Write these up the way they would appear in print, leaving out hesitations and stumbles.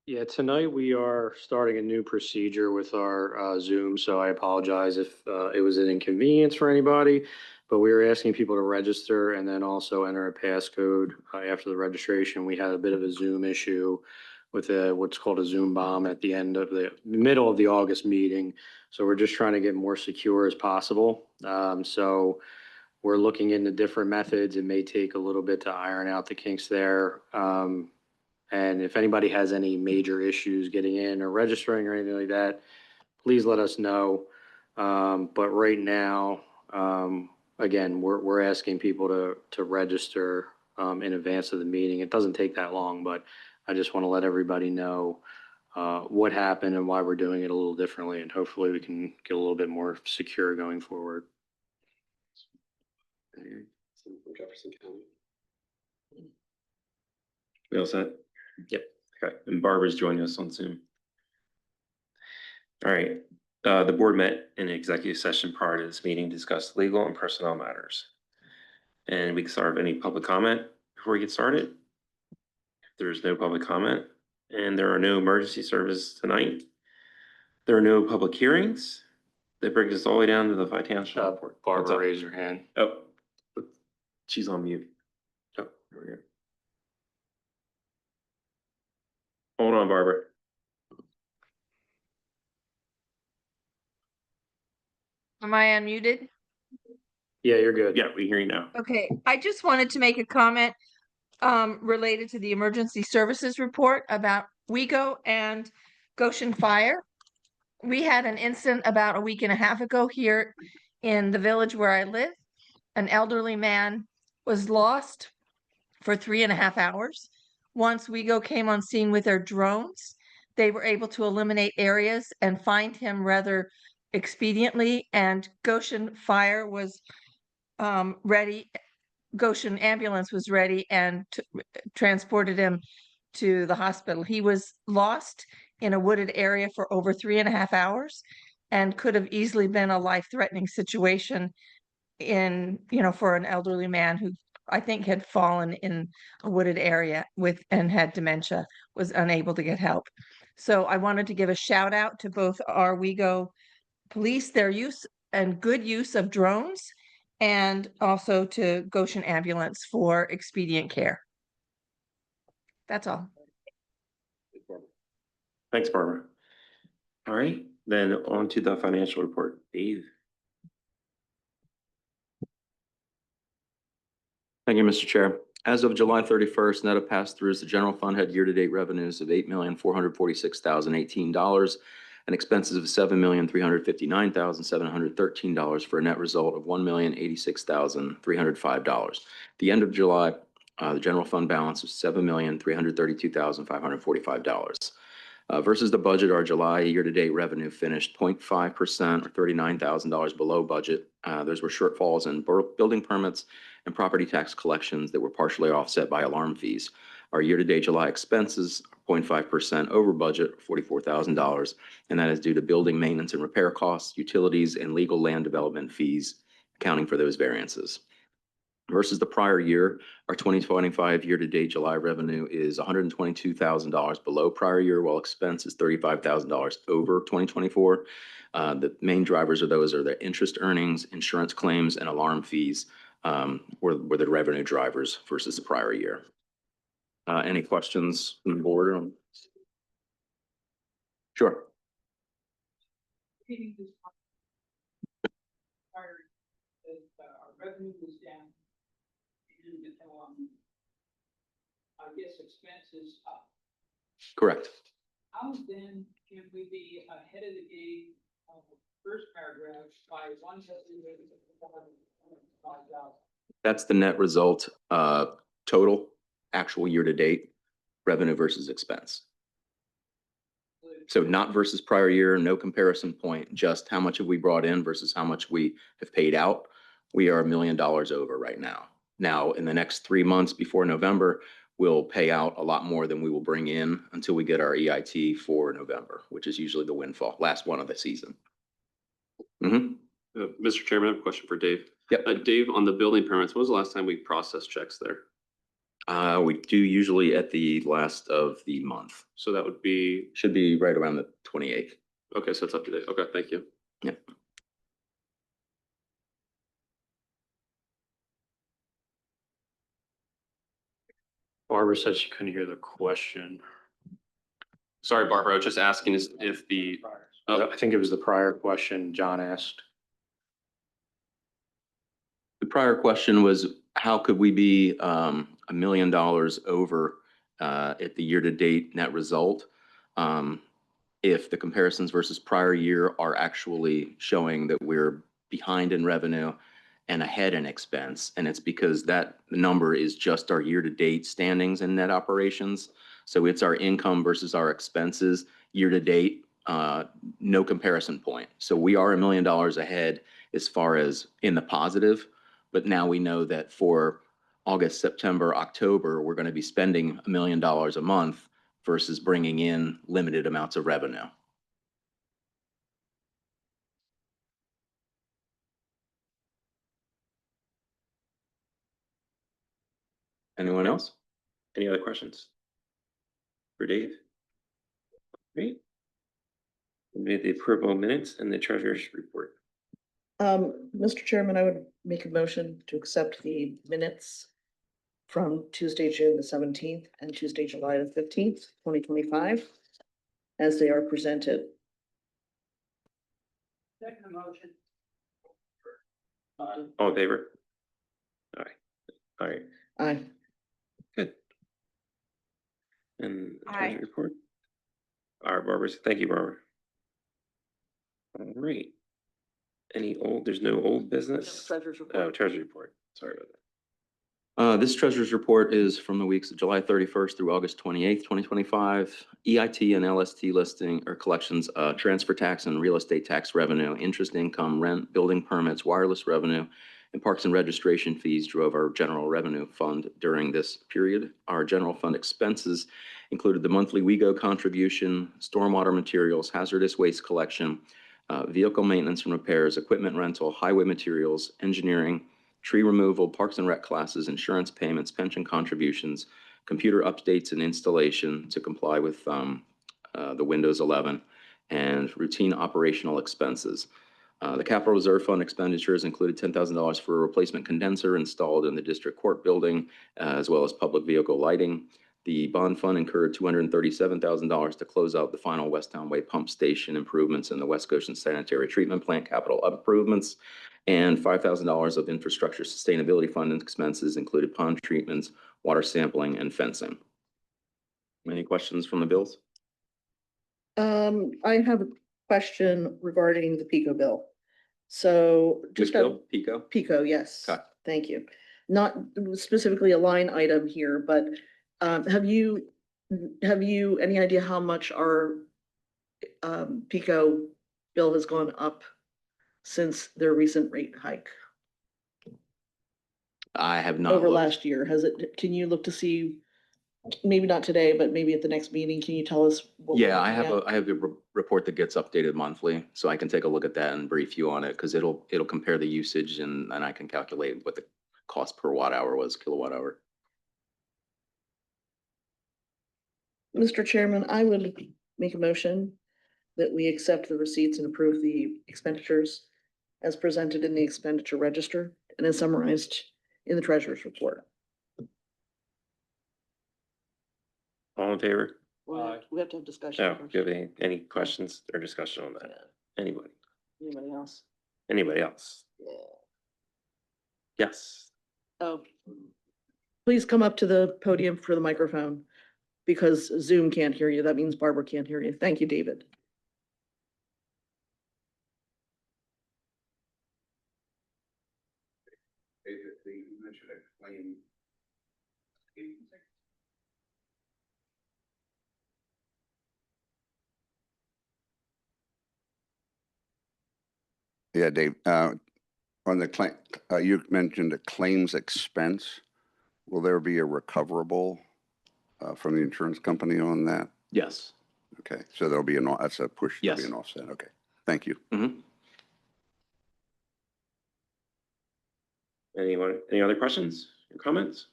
Yeah, tonight we are starting a new procedure with our Zoom, so I apologize if it was an inconvenience for anybody, but we were asking people to register and then also enter a passcode after the registration. We had a bit of a Zoom issue with what's called a Zoom bomb at the end of the middle of the August meeting. So we're just trying to get more secure as possible. So we're looking into different methods. It may take a little bit to iron out the kinks there. And if anybody has any major issues getting in or registering or anything like that, please let us know. But right now, again, we're asking people to register in advance of the meeting. It doesn't take that long, but I just want to let everybody know what happened and why we're doing it a little differently, and hopefully we can get a little bit more secure going forward. From Jefferson County. We all set? Yep. Okay, and Barbara's joining us on Zoom. All right, the board met in executive session prior to this meeting, discussed legal and personnel matters. And we can start with any public comment before we get started. There's no public comment and there are no emergency services tonight. There are no public hearings. That brings us all the way down to the financial report. Barbara, raise your hand. Oh, she's on mute. Oh, there we go. Hold on, Barbara. Am I unmuted? Yeah, you're good. Yeah, we hear you now. Okay, I just wanted to make a comment related to the emergency services report about WeGo and Goshen Fire. We had an incident about a week and a half ago here in the village where I live. An elderly man was lost for 3.5 hours. Once WeGo came on scene with their drones, they were able to eliminate areas and find him rather expediently, and Goshen Fire was ready. Goshen ambulance was ready and transported him to the hospital. He was lost in a wooded area for over 3.5 hours and could have easily been a life-threatening situation for an elderly man who I think had fallen in a wooded area and had dementia, was unable to get help. So I wanted to give a shout out to both our WeGo police, their use and good use of drones, and also to Goshen Ambulance for expedient care. That's all. Thanks, Barbara. All right, then on to the financial report. Dave. Thank you, Mr. Chair. As of July 31st, net of pass-throughs, the general fund had year-to-date revenues of $8,446,018 and expenses of $7,359,713 for a net result of $1,086,305. At the end of July, the general fund balance was $7,332,545. Versus the budget, our July year-to-date revenue finished 0.5% or $39,000 below budget. Those were shortfalls in building permits and property tax collections that were partially offset by alarm fees. Our year-to-date July expenses are 0.5% over budget, $44,000, and that is due to building maintenance and repair costs, utilities, and legal land development fees, accounting for those variances. Versus the prior year, our 2025 year-to-date July revenue is $122,000 below prior year, while expense is $35,000 over 2024. The main drivers of those are the interest earnings, insurance claims, and alarm fees were the revenue drivers versus the prior year. Any questions from the board? Sure. Our revenue was down. I guess expenses up. Correct. How then can we be ahead of the game on the first paragraph by $1,000,000? That's the net result, total actual year-to-date revenue versus expense. So not versus prior year, no comparison point, just how much have we brought in versus how much we have paid out. We are $1 million over right now. Now, in the next 3 months before November, we'll pay out a lot more than we will bring in until we get our EIT for November, which is usually the windfall, last one of the season. Mr. Chairman, I have a question for Dave. Yep. Dave, on the building permits, when was the last time we processed checks there? We do usually at the last of the month. So that would be, Should be right around the 28th. okay, so it's up to date. Okay, thank you. Yeah. Barbara said she couldn't hear the question. Sorry, Barbara, I was just asking if the, oh, I think it was the prior question John asked. The prior question was, how could we be $1 million over at the year-to-date net result? If the comparisons versus prior year are actually showing that we're behind in revenue and ahead in expense. And it's because that number is just our year-to-date standings in net operations. So it's our income versus our expenses year-to-date, no comparison point. So we are $1 million ahead as far as in the positive. But now we know that for August, September, October, we're going to be spending $1 million a month versus bringing in limited amounts of revenue. Anyone else? any other questions? For Dave? Great. We made the approval of minutes and the treasurer's report. Mr. Chairman, I would make a motion to accept the minutes from Tuesday, June the 17th and Tuesday, July the 15th, 2025, as they are presented. Second motion. All in favor? All right, all right, Aye. good. And the Aye. treasurer's report? All right, Barbara, thank you, Barbara. All right. There's no old business? Treasurer's report. Oh, treasury report, sorry about that. This treasurer's report is from the weeks of July 31st through August 28th, 2025. EIT and LST listing or collections, transfer tax and real estate tax revenue, interest income, rent, building permits, wireless revenue, and parks and registration fees drove our general revenue fund during this period. Our general fund expenses included the monthly WeGo contribution, stormwater materials, hazardous waste collection, vehicle maintenance and repairs, equipment rental, highway materials, engineering, tree removal, parks and rec classes, insurance payments, pension contributions, computer updates and installation to comply with the Windows 11, and routine operational expenses. The capital reserve fund expenditures included $10,000 for a replacement condenser installed in the district court building, as well as public vehicle lighting. The bond fund incurred $237,000 to close out the final Westtown Way pump station improvements and the West Goshen sanitary treatment plant capital improvements. And $5,000 of infrastructure sustainability fund expenses included pond treatments, water sampling, and fencing. Any questions from the bills? I have a question regarding the PICO bill. So Which just bill? PICO? PICO, yes. Okay. Thank you. Not specifically a line item here, but have you any idea how much our PICO bill has gone up since their recent rate hike I have not over looked. last year? Can you look to see, maybe not today, but maybe at the next meeting, can you tell us? what we're Yeah, I looking have at? a report that gets updated monthly, so I can take a look at that and brief you on it, because it'll compare the usage and I can calculate what the cost per watt hour was, kilowatt hour. Mr. Chairman, I would make a motion that we accept the receipts and approve the expenditures as presented in the expenditure register and as summarized in the treasurer's report. All in favor? We have to have discussion. Oh, first. do you have any questions or discussion on that? Anybody? Anybody else? Anybody else? Yeah. Yes. Oh, please come up to the podium for the microphone because Zoom can't hear you. That means Barbara can't hear you. Thank you, David. Yeah, Dave, on the claim, you mentioned a claims expense. Will there be a recoverable from the insurance company on that? Yes. Okay, so there'll be that's a push, there'll be Yes. an offset. Okay, thank you. Anyone, any other questions or comments?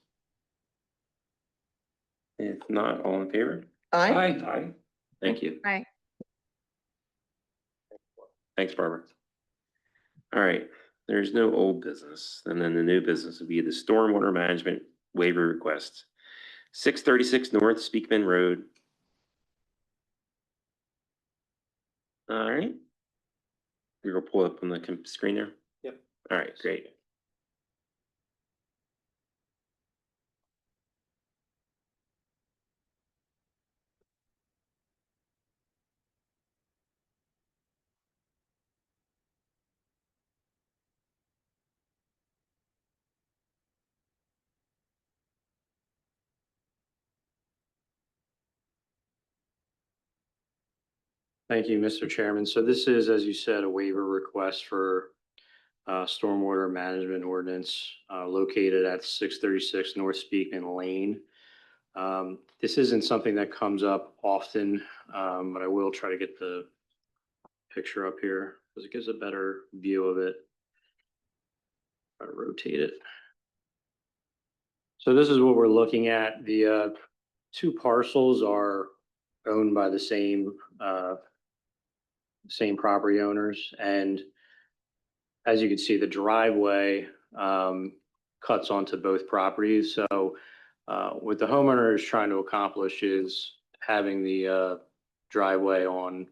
If not, all in favor? Aye. Aye. Thank you. Aye. Thanks, Barbara. All right, there's no old business, and then the new business would be the stormwater management waiver request. 636 North Speakman Road. All right. You're gonna pull up on the screen there? Yep. All right, great. Thank you, Mr. Chairman. So this is, as you said, a waiver request for stormwater management ordinance located at 636 North Speakman Lane. This isn't something that comes up often, but I will try to get the picture up here because it gives a better view of it. Try to rotate it. So this is what we're looking at. The two parcels are owned by the same property owners, and as you can see, the driveway cuts onto both properties. So what the homeowner is trying to accomplish is having the driveway on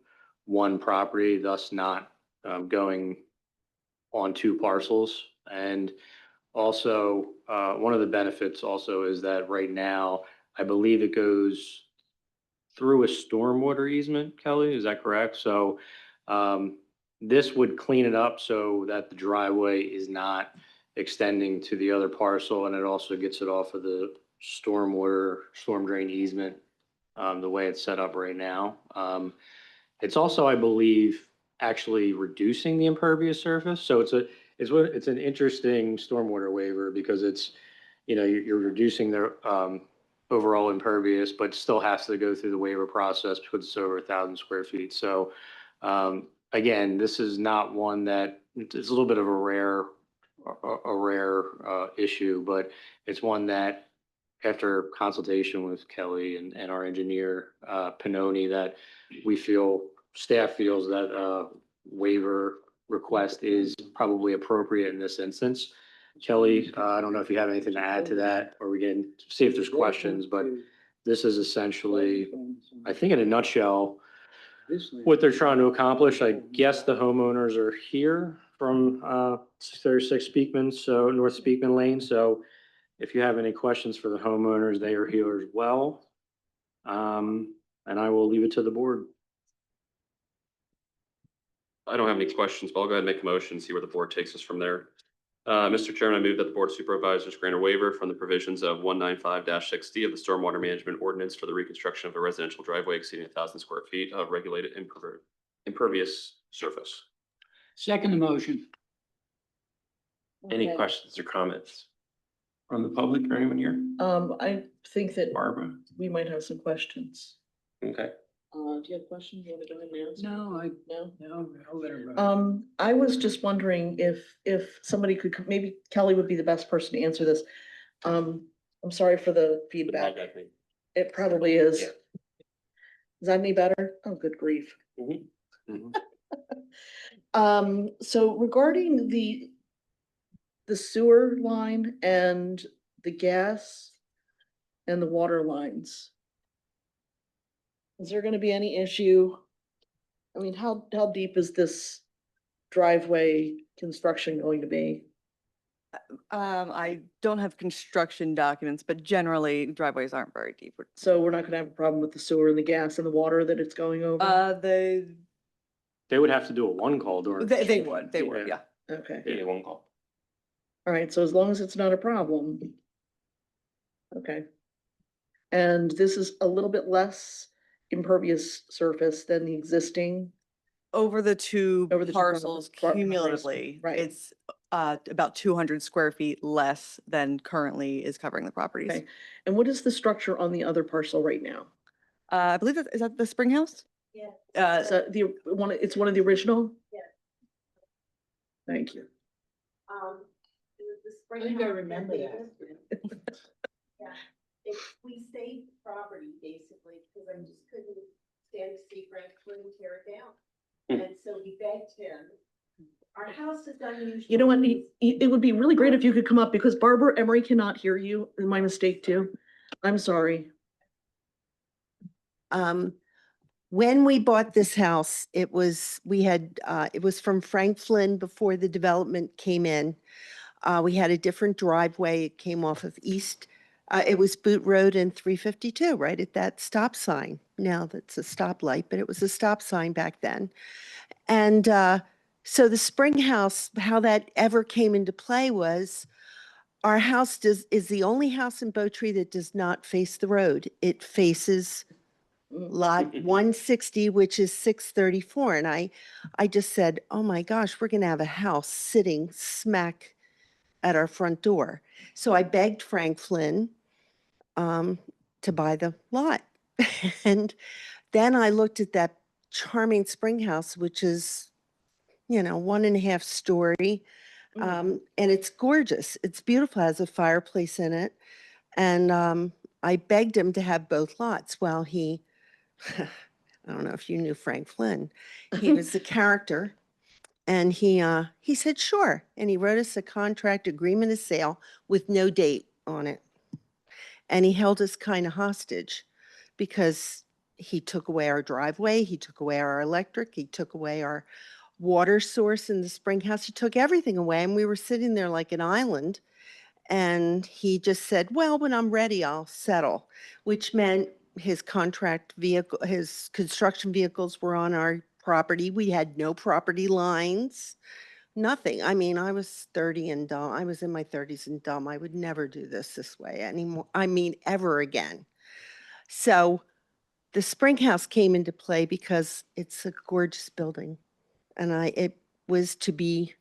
one property, thus not going on two parcels. And also, one of the benefits also is that right now, I believe it goes through a stormwater easement, Kelly, is that correct? So this would clean it up so that the driveway is not extending to the other parcel, and it also gets it off of the storm drain easement, the way it's set up right now. It's also, I believe, actually reducing the impervious surface. So it's an interesting stormwater waiver because it's, you're reducing the overall impervious, but still has to go through the waiver process because it's over 1,000 square feet. So again, this is not one that, it's a little bit of a rare issue, but it's one that after consultation with Kelly and our engineer, Pannoni, that staff feels that waiver request is probably appropriate in this instance. Kelly, I don't know if you have anything to add to that, or we can see if there's questions, but this is essentially, I think in a nutshell, what they're trying to accomplish. I guess the homeowners are here from 36 North Speakman Lane. So if you have any questions for the homeowners, they are here as well. And I will leave it to the board. I don't have any questions, but I'll go ahead and make a motion, see where the board takes us from there. Mr. Chairman, I move that the Board of Supervisors grant a waiver from the provisions of 195-6D of the Stormwater Management Ordinance for the reconstruction of a residential driveway exceeding 1,000 square feet of regulated impervious surface. Second motion. Any Okay. questions or comments from the public or anyone here? I think that Barbara? we might have some questions. Okay. Do you have questions? You want to go ahead and answer? No? No, I'll let her run. I was just wondering if somebody could, maybe Kelly would be the best person to answer this. I'm sorry for the feedback. It probably is. Yeah. Is that any better? Oh, good grief. Mhm. Mhm. So regarding the sewer line and the gas and the water lines, is there gonna be any issue? I mean, how deep is this driveway construction going to be? I don't have construction documents, but generally driveways aren't very deep. So we're not gonna have a problem with the sewer and the gas and the water that it's going over? They would have to do a one call during. They would, yeah. Okay, Yeah, one call. all right, so as long as it's not a problem. Okay. And this is a little bit less impervious surface than the existing? Over the two Over the two parcels parcels, cumulatively, right. it's about 200 square feet less than currently is covering the properties. Okay, and what is the structure on the other parcel right now? I believe is that the spring house? Yeah. So it's one of the original? Yeah. Thank you. I think I remember that. if we saved the property, basically, because I just couldn't stand to see Franklin tear it down. And so we begged him. Our house is unusual. You know what, it would be really great if you could come up because Barbara Emery cannot hear you. My mistake too. I'm sorry. When we bought this house, it was from Frank Flynn before the development came in. We had a different driveway. It came off of East. It was Boot Road and 352, right at that stop sign. Now that's a stoplight, but it was a stop sign back then. And so the spring house, how that ever came into play was our house is the only house in Bowtree that does not face the road. It faces lot 160, which is 634. And I just said, oh my gosh, we're going to have a house sitting smack at our front door. So I begged Frank Flynn to buy the lot. And then I looked at that charming spring house, which is, 1.5 story. And it's gorgeous. It's beautiful, has a fireplace in it. And I begged him to have both lots. Well, he, I don't know if you knew Frank Flynn. He was the character. And he said, sure. And he wrote us a contract agreement of sale with no date on it. And he held us kind of hostage because he took away our driveway. He took away our electric. He took away our water source in the spring house. He took everything away. And we were sitting there like an island. And he just said, well, when I'm ready, I'll settle, which meant his his construction vehicles were on our property. We had no property lines, nothing. I mean, I was 30 and dumb. I was in my 30s and dumb. I would never do this way anymore. I mean, ever again. So the spring house came into play because it's a gorgeous building. And it was to be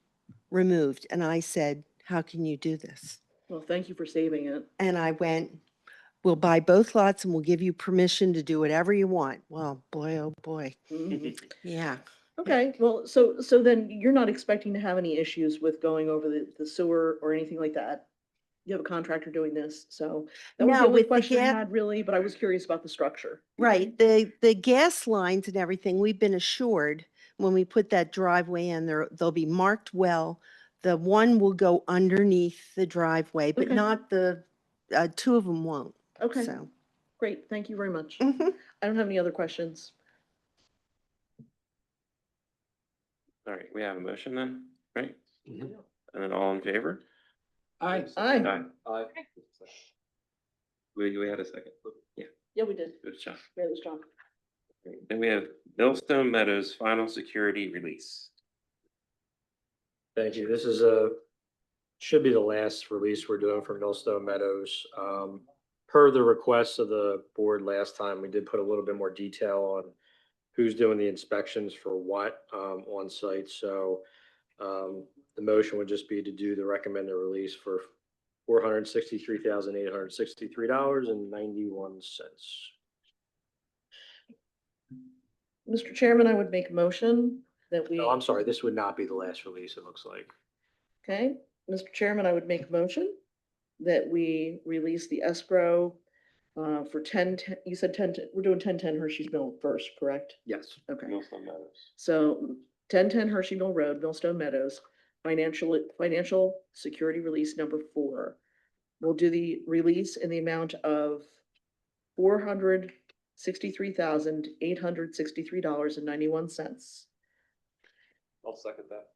removed. And I said, how can you do this? Well, thank you for saving it. And I went, we'll buy both lots and we'll give you permission to do whatever you want. Well, boy, oh boy. Mhm. Yeah. Okay, well, so then you're not expecting to have any issues with going over the sewer or anything like that? You have a contractor doing this, so that was the No, only with the question I gas- had really, but I was curious about the structure. Right. The gas lines and everything, we've been assured when we put that driveway in there, they'll be marked well. The one will go underneath the driveway, but Okay. not two of them won't. Okay, So. great, thank you very much. Mhm. I don't have any other questions. All right, we have a motion then, right? And then all in favor? Aye. Aye. We had a second. Yeah, Yeah, we did. good job. Very strong. Great. Then we have Millstone Meadows final security release. Thank you. This is should be the last release we're doing for Millstone Meadows. Per the request of the board last time, we did put a little bit more detail on who's doing the inspections for what on site. So the motion would just be to do the recommended release for $463,863.91. Mr. Chairman, I would make a motion that we. No, I'm sorry, this would not be the last release, it looks like. Okay, Mr. Chairman, I would make a motion that we release the escrow for 10, you said 10, we're doing 1010 Hershey's Mill first, correct? Yes. Okay, Millstone Meadows. so 1010 Hershey Mill Road, Millstone Meadows, financial security release number 4. We'll do the release in the amount of $463,863.91. I'll second that.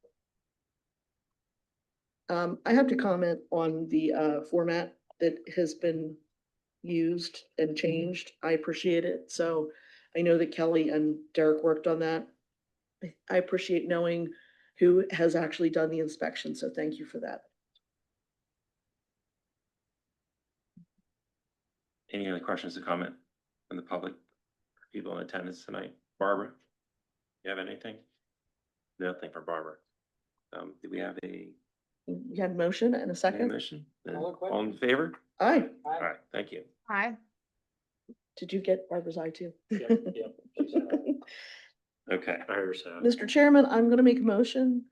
I have to comment on the format that has been used and changed. I appreciate it. So I know that Kelly and Derek worked on that. I appreciate knowing who has actually done the inspection. So thank you for that. Any other questions or comment from the public, people in attendance tonight? Barbara, you have anything? Nothing for Barbara. Do we have a You had a motion and a second? motion? All in favor? Aye. All right, thank you. Hi. Did you get Barbara's eye too? Yep. Okay, I heard her say. Mr. Chairman, I'm gonna make a motion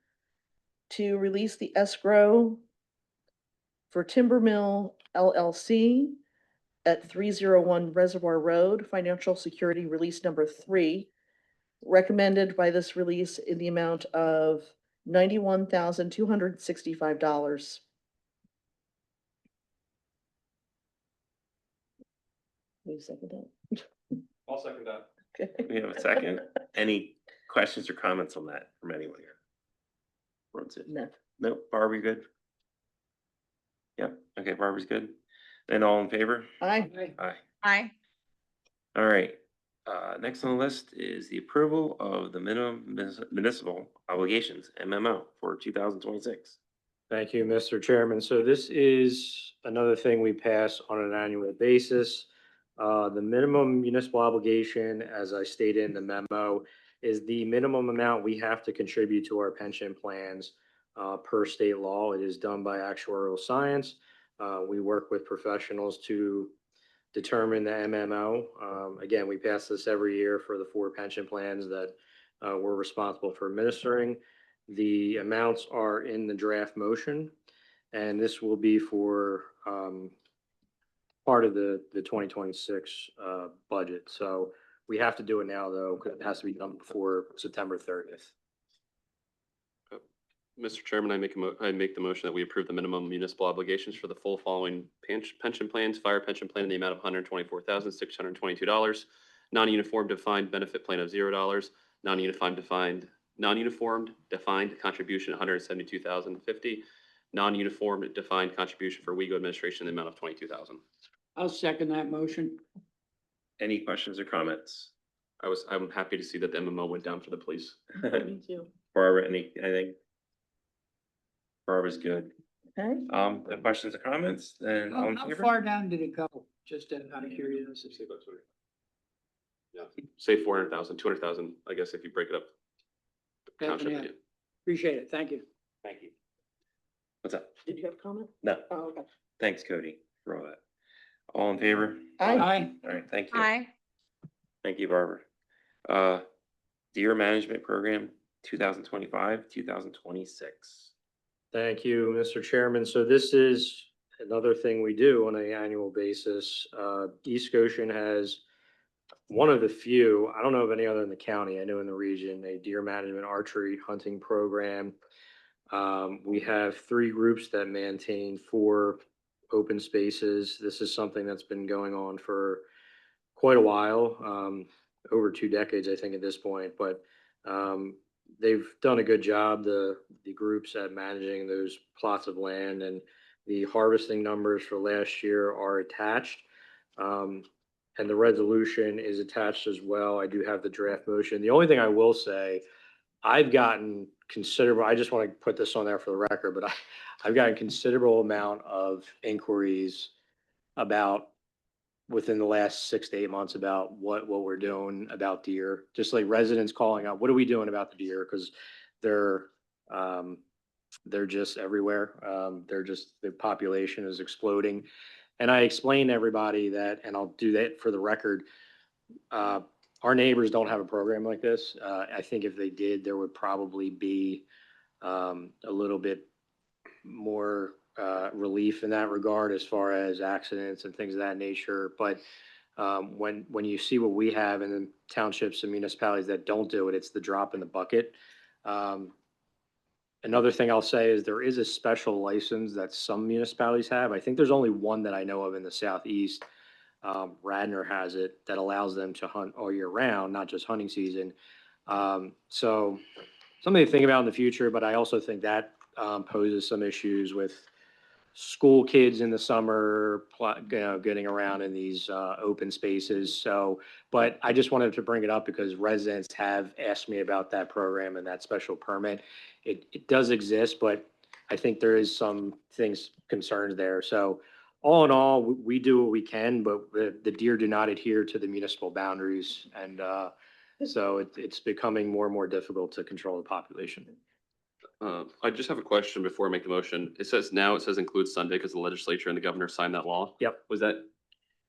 to release the escrow for Timber Mill LLC at 301 Reservoir Road, financial security release number 3, recommended by this release in the amount of $91,265. Will you second that? I'll second that. Okay. We have a second. Any questions or comments on that from anyone here? Runs it. No. Nope, Barbie, good? Yep, okay, Barbie's good. Then all in favor? Aye. Aye. Aye. All right, next on the list is the approval of the minimum municipal obligations, MMO, for 2026. Thank you, Mr. Chairman. So this is another thing we pass on an annual basis. The minimum municipal obligation, as I stated in the memo, is the minimum amount we have to contribute to our pension plans per state law. It is done by actuarial science. We work with professionals to determine the MMO. Again, we pass this every year for the 4 pension plans that we're responsible for administering. The amounts are in the draft motion, and this will be for part of the 2026 budget. So we have to do it now, though, because it has to be done before September 30th. Mr. Chairman, I make the motion that we approve the minimum municipal obligations for the full following pension plans: fire pension plan in the amount of $124,622, non-uniform defined benefit plan of $0, non-uniformed defined contribution $172,050, non-uniform defined contribution for WEGO administration in the amount of $22,000. I'll second that motion. Any questions or comments? I'm happy to see that the MMO went down for the police. Me too. Barbara, anything? Barbara's good. Okay. The questions or comments, then all in How favor? far down did it go? Just out of curiosity. Yeah, say 400,000, 200,000, I guess, if you break it up. Township, Yeah. yeah. Appreciate it. Thank you. Thank you. What's up? Did you have a comment? No, Oh, okay. thanks, Cody, for all that. All in favor? Aye. Aye. All right, thank you. Aye. Thank you, Barbara. Deer Management Program, 2025, 2026. Thank you, Mr. Chairman. So this is another thing we do on an annual basis. East Goshen has one of the few, I don't know of any other in the county, I know in the region, a deer management archery hunting program. We have 3 groups that maintain 4 open spaces. This is something that's been going on for quite a while, over 2 decades, I think, at this point. But they've done a good job, the groups, at managing those plots of land, and the harvesting numbers for last year are attached. And the resolution is attached as well. I do have the draft motion. The only thing I will say, I've gotten considerable, I just want to put this on there for the record, but I've gotten considerable amount of inquiries about, within the last 6 to 8 months, about what we're doing about deer. Just like residents calling out, what are we doing about the deer? Because they're just everywhere. The population is exploding. And I explained to everybody that, and I'll do that for the record, our neighbors don't have a program like this. I think if they did, there would probably be a little bit more relief in that regard as far as accidents and things of that nature. But when you see what we have in the townships and municipalities that don't do it, it's the drop in the bucket. Another thing I'll say is there is a special license that some municipalities have. I think there's only one that I know of in the southeast. Radnor has it, that allows them to hunt all year round, not just hunting season. So something to think about in the future, but I also think that poses some issues with school kids in the summer, getting around in these open spaces. So, but I just wanted to bring it up because residents have asked me about that program and that special permit. It does exist, but I think there is some concerns there. So all in all, we do what we can, but the deer do not adhere to the municipal boundaries. And so it's becoming more and more difficult to control the population. I just have a question before I make the motion. It says include Sunday because the legislature and the governor signed that law. Yep. Was that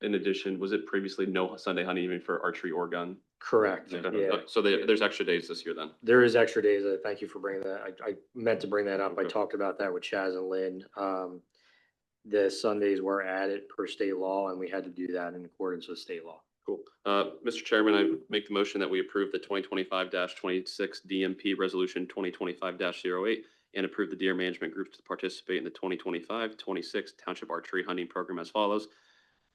in addition, was it previously no Sunday hunting even for archery or gun? Correct. Okay. Yeah. So there's extra days this year then? There is extra days. Thank you for bringing that. I meant to bring that up. I Okay. talked about that with Chaz and Lynn. the Sundays were added per state law, and we had to do that in accordance with state law. Cool. Mr. Chairman, I make the motion that we approve the 2025-26 DMP Resolution 2025-08 and approve the deer management group to participate in the 2025-26 Township Archery Hunting Program as follows.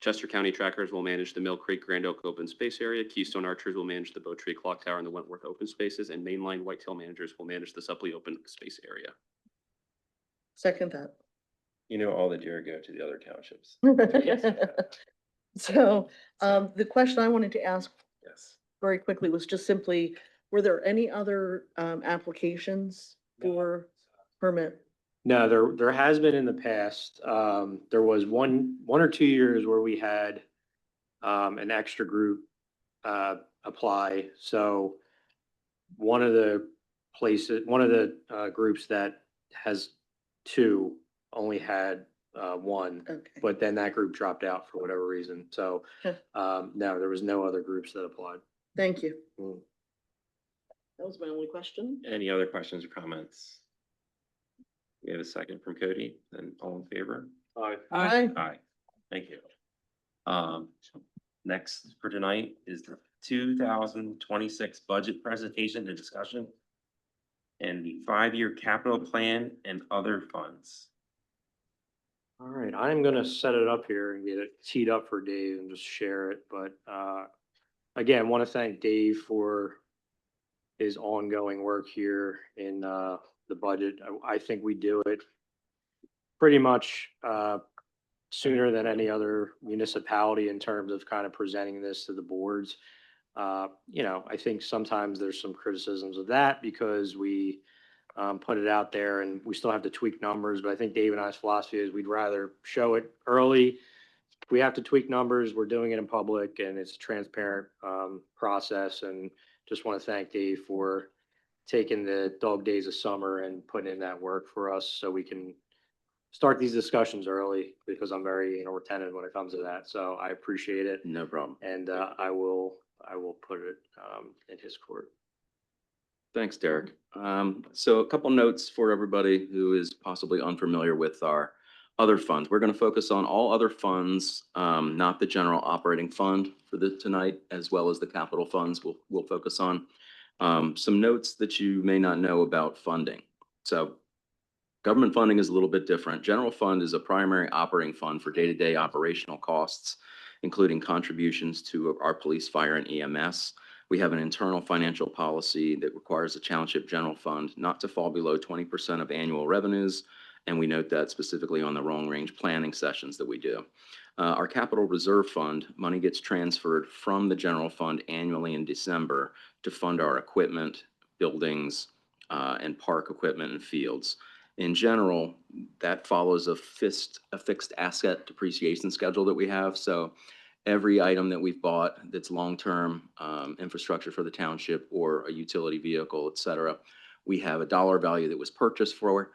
Chester County Trackers will manage the Mill Creek Grand Oak Open Space Area. Keystone Archers will manage the Bow Tree Clock Tower and the Wentworth Open Spaces, and Mainline Whitetail Managers will manage the Supply Open Space Area. Second that. You know, all the deer go to the other townships. So, the question I wanted to ask Yes. very quickly was just simply, were there any other, applications for permit? No, there has been in the past. There was one or 2 years where we had an extra group apply. So one of the groups that has two only had one, Okay, but then that group dropped out for whatever reason. So Okay. no, there was no other groups that applied. thank you. Mm. That was my only question. Any other questions or comments? We have a second from Cody, then all in favor? Aye. Aye. Aye. Thank you. Next for tonight is the 2026 budget presentation and discussion and the 5-year capital plan and other funds. All right, I'm gonna set it up here and get it teed up for Dave and just share it, but again, want to thank Dave for his ongoing work here in the budget. I think we do it pretty much sooner than any other municipality in terms of kind of presenting this to the boards. You know, I think sometimes there's some criticisms of that because we put it out there and we still have to tweak numbers, but I think Dave and I's philosophy is we'd rather show it early. If we have to tweak numbers, we're doing it in public and it's a transparent process. And just want to thank Dave for taking the dog days of summer and putting in that work for us so we can start these discussions early, because I'm very retentive when it comes to that. So I appreciate it. No problem. And I will put it in his court. Thanks, Derek. So a couple notes for everybody who is possibly unfamiliar with our other funds. We're going to focus on all other funds, not the general operating fund for tonight, as well as the capital funds we'll focus on. Some notes that you may not know about funding. So government funding is a little bit different. General fund is a primary operating fund for day-to-day operational costs, including contributions to our police, fire, and EMS. We have an internal financial policy that requires the township general fund not to fall below 20% of annual revenues, and we note that specifically on the long-range planning sessions that we do. Our capital reserve fund, money gets transferred from the general fund annually in December to fund our equipment, buildings, and park equipment and fields. In general, that follows a fixed asset depreciation schedule that we have. So every item that we've bought that's long-term infrastructure for the township or a utility vehicle, et cetera, we have a dollar value that was purchased for.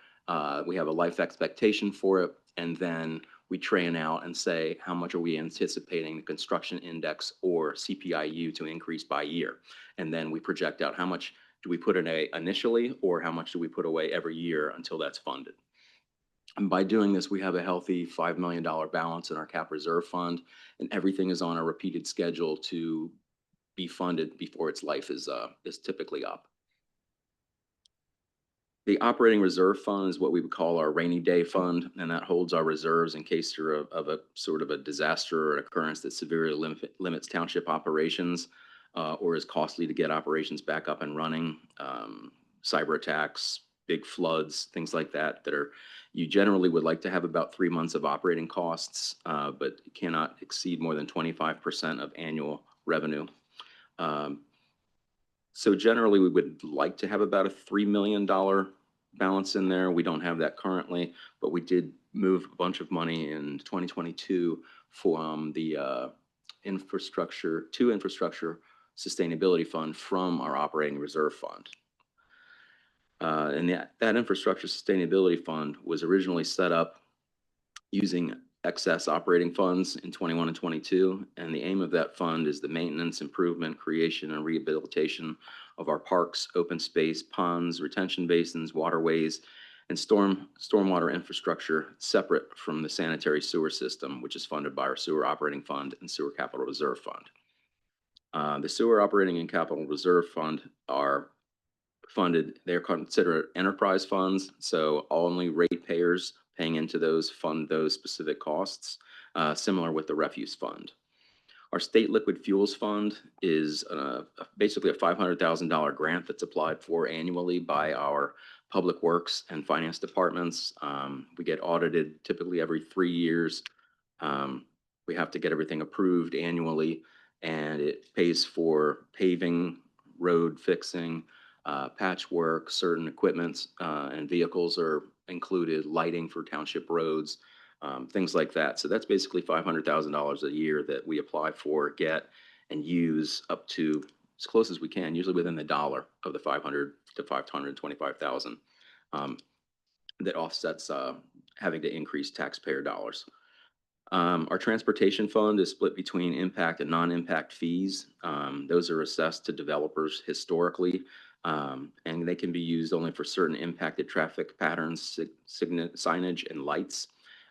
We have a life expectation for it. And then we train out and say, how much are we anticipating the construction index or CPIU to increase by year? And then we project out how much do we put in initially, or how much do we put away every year until that's funded? And by doing this, we have a healthy $5 million balance in our cap reserve fund, and everything is on a repeated schedule to be funded before its life is typically up. The operating reserve fund is what we would call our rainy day fund, and that holds our reserves in case you're of a sort of a disaster or occurrence that severely limits township operations or is costly to get operations back up and running. Cyber attacks, big floods, things like that, you generally would like to have about 3 months of operating costs, but cannot exceed more than 25% of annual revenue. So generally, we would like to have about a $3 million balance in there. We don't have that currently, but we did move a bunch of money in 2022 from the infrastructure sustainability fund from our operating reserve fund. And that infrastructure sustainability fund was originally set up using excess operating funds in 21 and 22. And the aim of that fund is the maintenance, improvement, creation, and rehabilitation of our parks, open space, ponds, retention basins, waterways, and stormwater infrastructure separate from the sanitary sewer system, which is funded by our sewer operating fund and sewer capital reserve fund. The sewer operating and capital reserve fund are funded, they're considered enterprise funds, so only ratepayers paying into those fund those specific costs, similar with the refuse fund. Our state liquid fuels fund is basically a $500,000 grant that's applied for annually by our public works and finance departments. We get audited typically every 3 years. We have to get everything approved annually, and it pays for paving, road fixing, patchwork, certain equipments and vehicles are included, lighting for township roads, things like that. So that's basically $500,000 a year that we apply for, get, and use up to as close as we can, usually within the dollar of the 500 to 525,000, that offsets having to increase taxpayer dollars. Our transportation fund is split between impact and non-impact fees. Those are assessed to developers historically, and they can be used only for certain impacted traffic patterns, signage, and lights.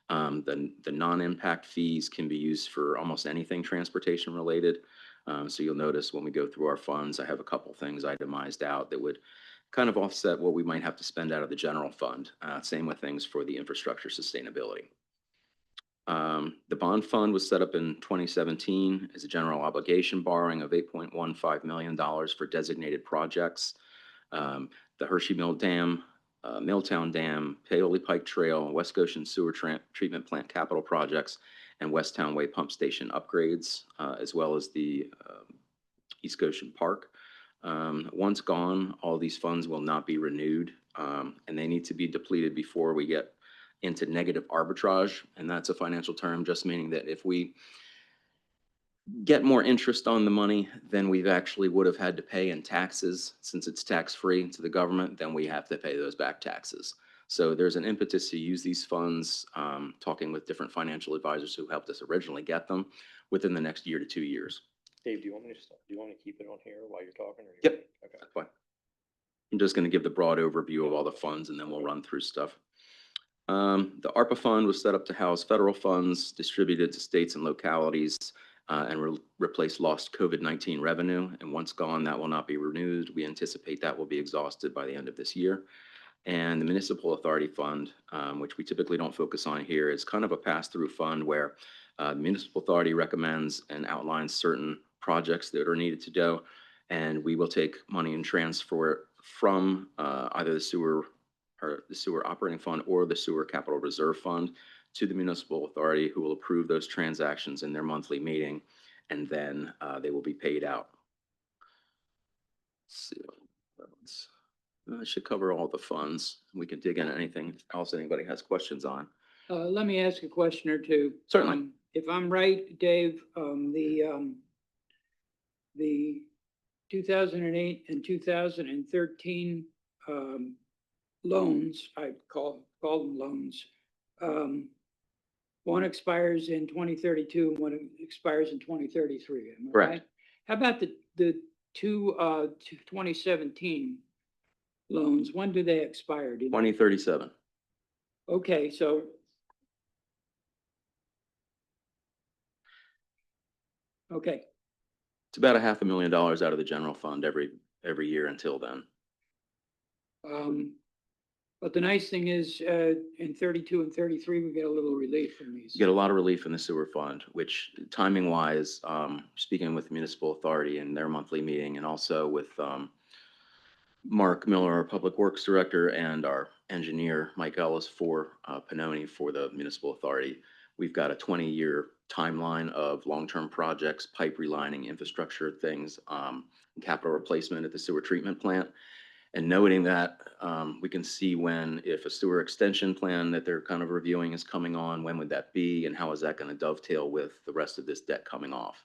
The non-impact fees can be used for almost anything transportation related. So you'll notice when we go through our funds, I have a couple things itemized out that would kind of offset what we might have to spend out of the general fund. Same with things for the infrastructure sustainability. The bond fund was set up in 2017 as a general obligation borrowing of $8.15 million for designated projects. The Hershey Mill Dam, Milltown Dam, Paoli Pike Trail, West Goshen Sewer Treatment Plant capital projects, and West Town Way Pump Station upgrades, as well as the East Goshen Park. Once gone, all these funds will not be renewed, and they need to be depleted before we get into negative arbitrage. And that's a financial term, just meaning that if we get more interest on the money than we've actually would have had to pay in taxes, since it's tax-free to the government, then we have to pay those back taxes. So there's an impetus to use these funds, talking with different financial advisors who helped us originally get them within the next year to 2 years. Dave, do you want me to stop? Do you want me to keep it on here while you're talking? Or Yep. Okay. That's fine. I'm just going to give the broad overview of all the funds, and then we'll run through stuff. The ARPA fund was set up to house federal funds distributed to states and localities and replace lost COVID-19 revenue. And once gone, that will not be renewed. We anticipate that will be exhausted by the end of this year. And the Municipal Authority Fund, which we typically don't focus on here, is kind of a pass-through fund where the Municipal Authority recommends and outlines certain projects that are needed to do. And we will take money and transfer it from either the sewer operating fund or the sewer capital reserve fund to the municipal authority, who will approve those transactions in their monthly meeting, and then they will be paid out. Let's see. That should cover all the funds. We can dig into anything else anybody has questions on. Let me ask a question or two. Certainly. If I'm right, Dave, the 2008 and 2013 loans, I call them loans. One expires in 2032 and one expires in 2033. Am I Correct. right? How about the two 2017 loans? When do they expire? 2037. Okay, so. Okay. It's about $500,000 out of the general fund every year until then. But the nice thing is, in 32 and 33, we get a little relief from these. You get a lot of relief in the sewer fund, which timing wise, speaking with the municipal authority in their monthly meeting, and also with Mark Miller, our public works director, and our engineer, Mike Ellis for Pannoni for the municipal authority. We've got a 20-year timeline of long-term projects, pipe relining, infrastructure things, capital replacement at the sewer treatment plant. And noting that, we can see when, if a sewer extension plan that they're kind of reviewing is coming on, when would that be, and how is that going to dovetail with the rest of this debt coming off?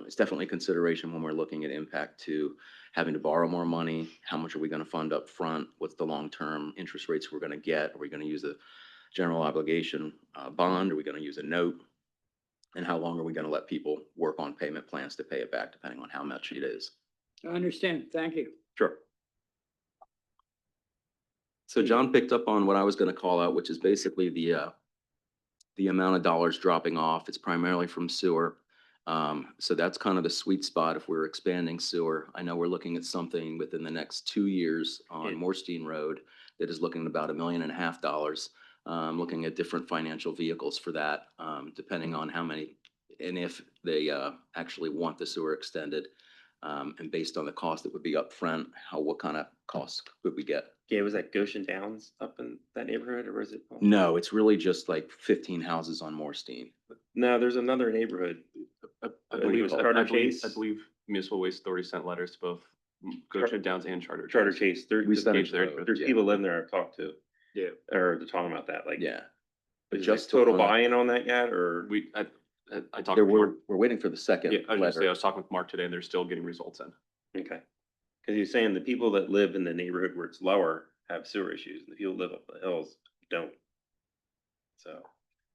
It's definitely a consideration when we're looking at impact to having to borrow more money. How much are we going to fund up front? What's the long-term interest rates we're going to get? Are we going to use a general obligation bond? Are we going to use a note? And how long are we going to let people work on payment plans to pay it back, depending on how much it is? I understand. Thank you. Sure. So John picked up on what I was going to call out, which is basically the amount of dollars dropping off. It's primarily from sewer. So that's kind of the sweet spot if we're expanding sewer. I know we're looking at something within the next 2 years on Yeah. Moorstein Road that is looking at about $1.5 million. Looking at different financial vehicles for that, depending on how many, and if they actually want the sewer extended. And based on the cost that would be upfront, what kind of costs would we get? Yeah, was that Goshen Downs up in that neighborhood, or was it? No, it's really just like 15 houses on Moorstein. No, there's another neighborhood. I it believe, was Charter I believe, Chase? I believe Municipal Waste Authority sent letters to both Goshen Downs and Charter. Charter Chase. Chase, there, We sent it to there- both, there's yeah. people living there I've talked to, Yeah, or they're talking about that, like. Yeah. But Is just just total on that- buy-in on that yet, or? I talked There with were, Mark. we're waiting for the second Yeah, I was gonna say, I letter. was talking with Mark today and they're still getting results in. Okay. Cause you're saying the people that live in the neighborhood where it's lower have sewer issues, and the people that live up the hills don't. So,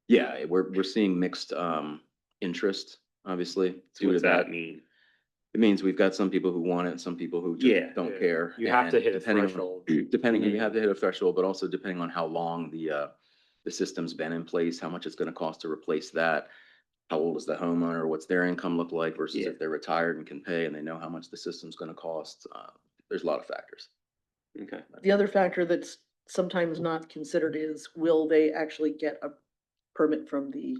Yeah, we're seeing mixed interest, obviously, so due to what's that. that mean? It means we've got some people who want it, and some people who Yeah. just don't Yeah. care. You have to And hit a depending on- threshold. Depending, you Mhm. have to hit a threshold, but also depending on how long the system's been in place, how much it's gonna cost to replace that. How old is the homeowner? What's their income look like versus Yeah. if they're retired and can pay and they know how much the system's gonna cost. There's a lot of factors. Okay. The other factor that's sometimes not considered is, will they actually get a permit from the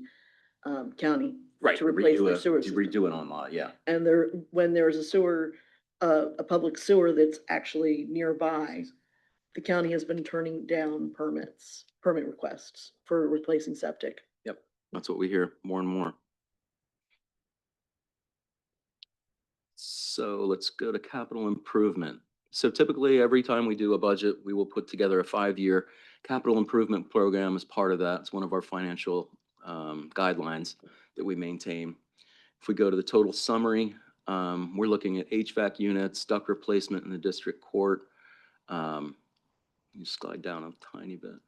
county to replace their sewer To system? redo it online, yeah. And there, when there's a sewer, a public sewer that's actually nearby, the county has been turning down permit requests for replacing septic. Yep, that's what we hear more and more. So let's go to capital improvement. So typically, every time we do a budget, we will put together a 5-year capital improvement program as part of that. It's one of our financial guidelines that we maintain. If we go to the total summary, we're looking at HVAC units, duct replacement in the district court. You slide down a tiny bit.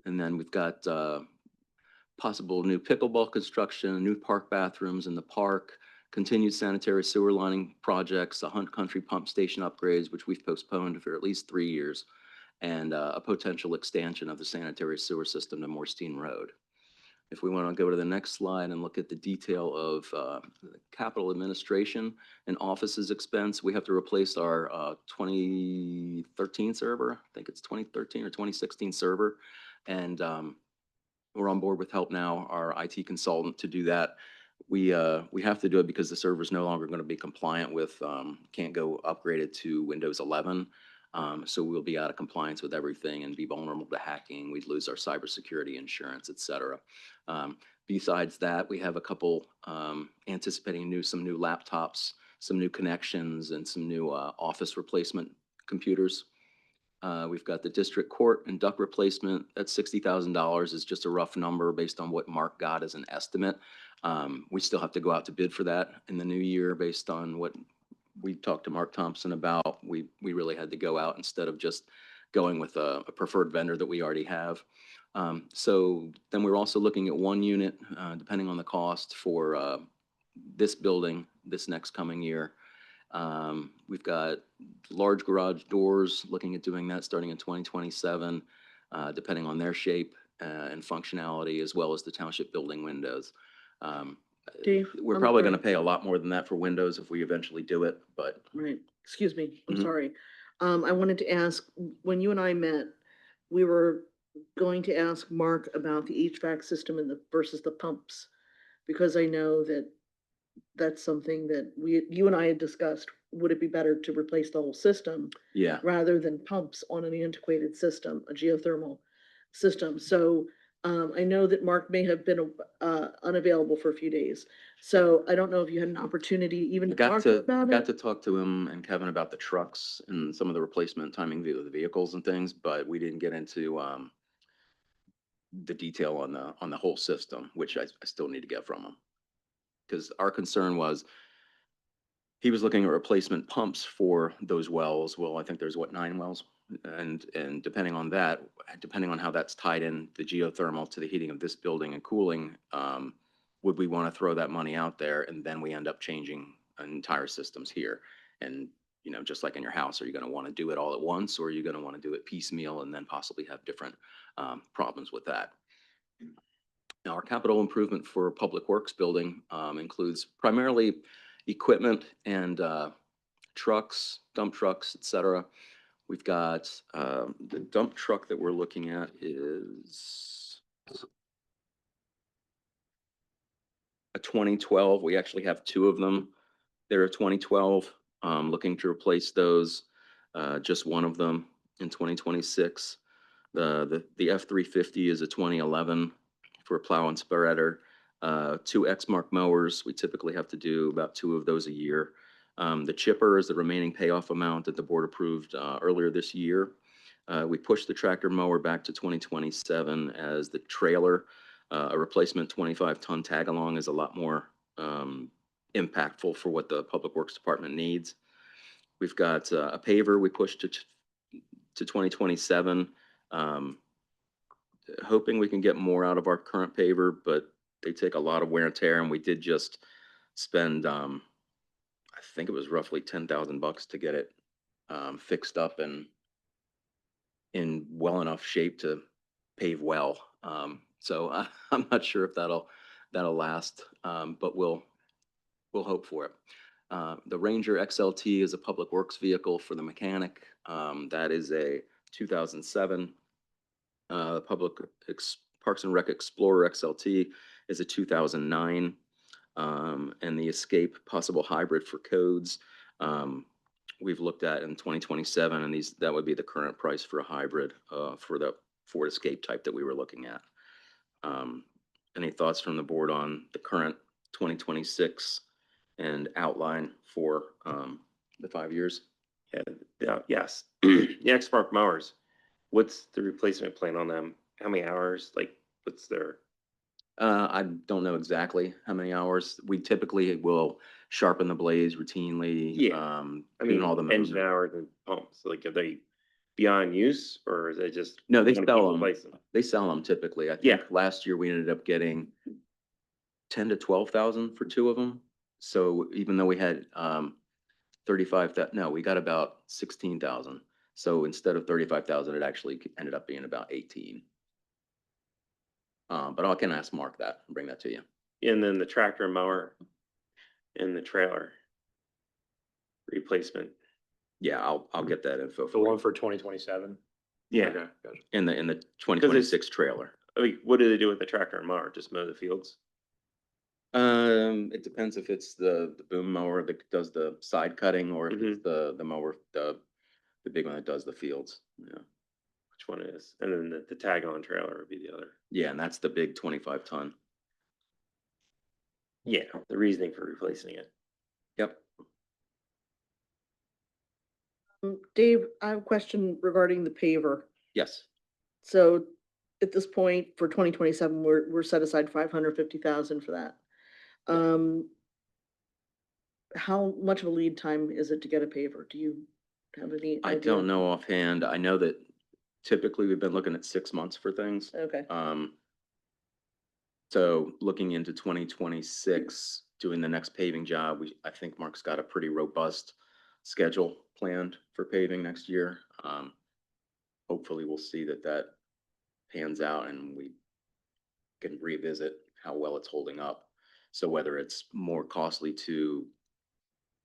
And then we've got possible new pickleball construction, new park bathrooms in the park, continued sanitary sewer lining projects, the Hunt Country Pump Station upgrades, which we've postponed for at least 3 years, and a potential expansion of the sanitary sewer system to Moorstein Road. If we want to go to the next slide and look at the detail of capital administration and offices expense, we have to replace our 2013 server. I think it's 2013 or 2016 server. And we're on board with Help Now, our IT consultant, to do that. We have to do it because the server is no longer going to be compliant with, can't go upgraded to Windows 11. So we'll be out of compliance with everything and be vulnerable to hacking. We'd lose our cybersecurity insurance, et cetera. Besides that, we have a couple anticipating some new laptops, some new connections, and some new office replacement computers. We've got the district court and duct replacement. That's $60,000 is just a rough number based on what Mark got as an estimate. We still have to go out to bid for that in the new year based on what we talked to Mark Thompson about. We really had to go out instead of just going with a preferred vendor that we already have. So then we're also looking at one unit, depending on the cost for this building this next coming year. We've got large garage doors, looking at doing that starting in 2027, depending on their shape and functionality, as well as the township building windows. Dave, We're I'm probably sorry. going to pay a lot more than that for windows if we eventually do it, but Right, excuse me, I'm Mhm. sorry. I wanted to ask, when you and I met, we were going to ask Mark about the HVAC system and versus the pumps. Because I know that that's something that you and I had discussed. Would it be better to replace the whole system yeah. rather than pumps on an antiquated system, a geothermal system? So I know that Mark may have been unavailable for a few days. So I don't know if you had an opportunity even I to got talk to, about got it. to talk to him and Kevin about the trucks and some of the replacement timing of the vehicles and things, but we didn't get into the detail on the whole system, which I still need to get from him. Because our concern was, he was looking at replacement pumps for those wells. Well, I think there's 9 wells? And depending on that, depending on how that's tied in, the geothermal to the heating of this building and cooling, would we want to throw that money out there and then we end up changing entire systems here? And, you know, just like in your house, are you going to want to do it all at once, or are you going to want to do it piecemeal and then possibly have different problems with that? Now, our capital improvement for Public Works building includes primarily equipment and trucks, dump trucks, et cetera. We've got the dump truck that we're looking at is a 2012. We actually have two of them. They're a 2012. Looking to replace those. Just one of them in 2026. The F-350 is a 2011 for a plow and spreader. Two Exmark mowers. We typically have to do about two of those a year. The chipper is the remaining payoff amount that the board approved earlier this year. We pushed the tractor mower back to 2027 as the trailer, a replacement 25-ton tag-along is a lot more impactful for what the Public Works Department needs. We've got a paver we pushed to 2027. Hoping we can get more out of our current paver, but they take a lot of wear and tear, and we did just spend, I think it was roughly $10,000 to get it fixed up and in well enough shape to pave well. So I'm not sure if that'll last, but we'll hope for it. The Ranger XLT is a Public Works vehicle for the mechanic. That is a 2007. Parks and Rec Explorer XLT is a 2009. And the Escape possible hybrid for codes we've looked at in 2027, and that would be the current price for a hybrid for the Ford Escape type that we were looking at. Any thoughts from the board on the current 2026 and outline for the 5 years? Yes. The Exmark mowers. What's the replacement plan on them? How many hours? Like, what's their? I don't know exactly how many hours. We typically will sharpen the blades routinely. Yeah. I mean, all the engine hours and pumps. Like, are they beyond use, or is it just? No, they you wanna keep sell them. replacing them? They sell them typically. I think Yeah. last year we ended up getting 10 to 12,000 for two of them. So even though we had 35,000, no, we got about 16,000. So instead of 35,000, it actually ended up being about 18. But I can ask Mark that and bring that to you. And then the tractor and mower and the trailer replacement. Yeah, I'll get that info The for one you. for 2027? Yeah. Okay, gotcha. In the 2026 trailer. I mean, what do they do with the tractor and mower? Just mow the fields? It depends if it's the boom mower that does the side cutting or if it's the mower, the big one that does the fields. Yeah. Which one is? And then the tag-on trailer would be the other. Yeah, and that's the big 25-ton. Yeah, the reasoning for replacing it. Yep. Dave, I have a question regarding the paver. Yes. So at this point for 2027, we're set aside 550,000 for that. How much of a lead time is it to get a paver? Do you have any I idea? don't know offhand. I know that typically we've been looking at 6 months for things. Okay, So looking into 2026, doing the next paving job, I think Mark's got a pretty robust schedule planned for paving next year. Hopefully we'll see that pans out and we can revisit how well it's holding up. So whether it's more costly to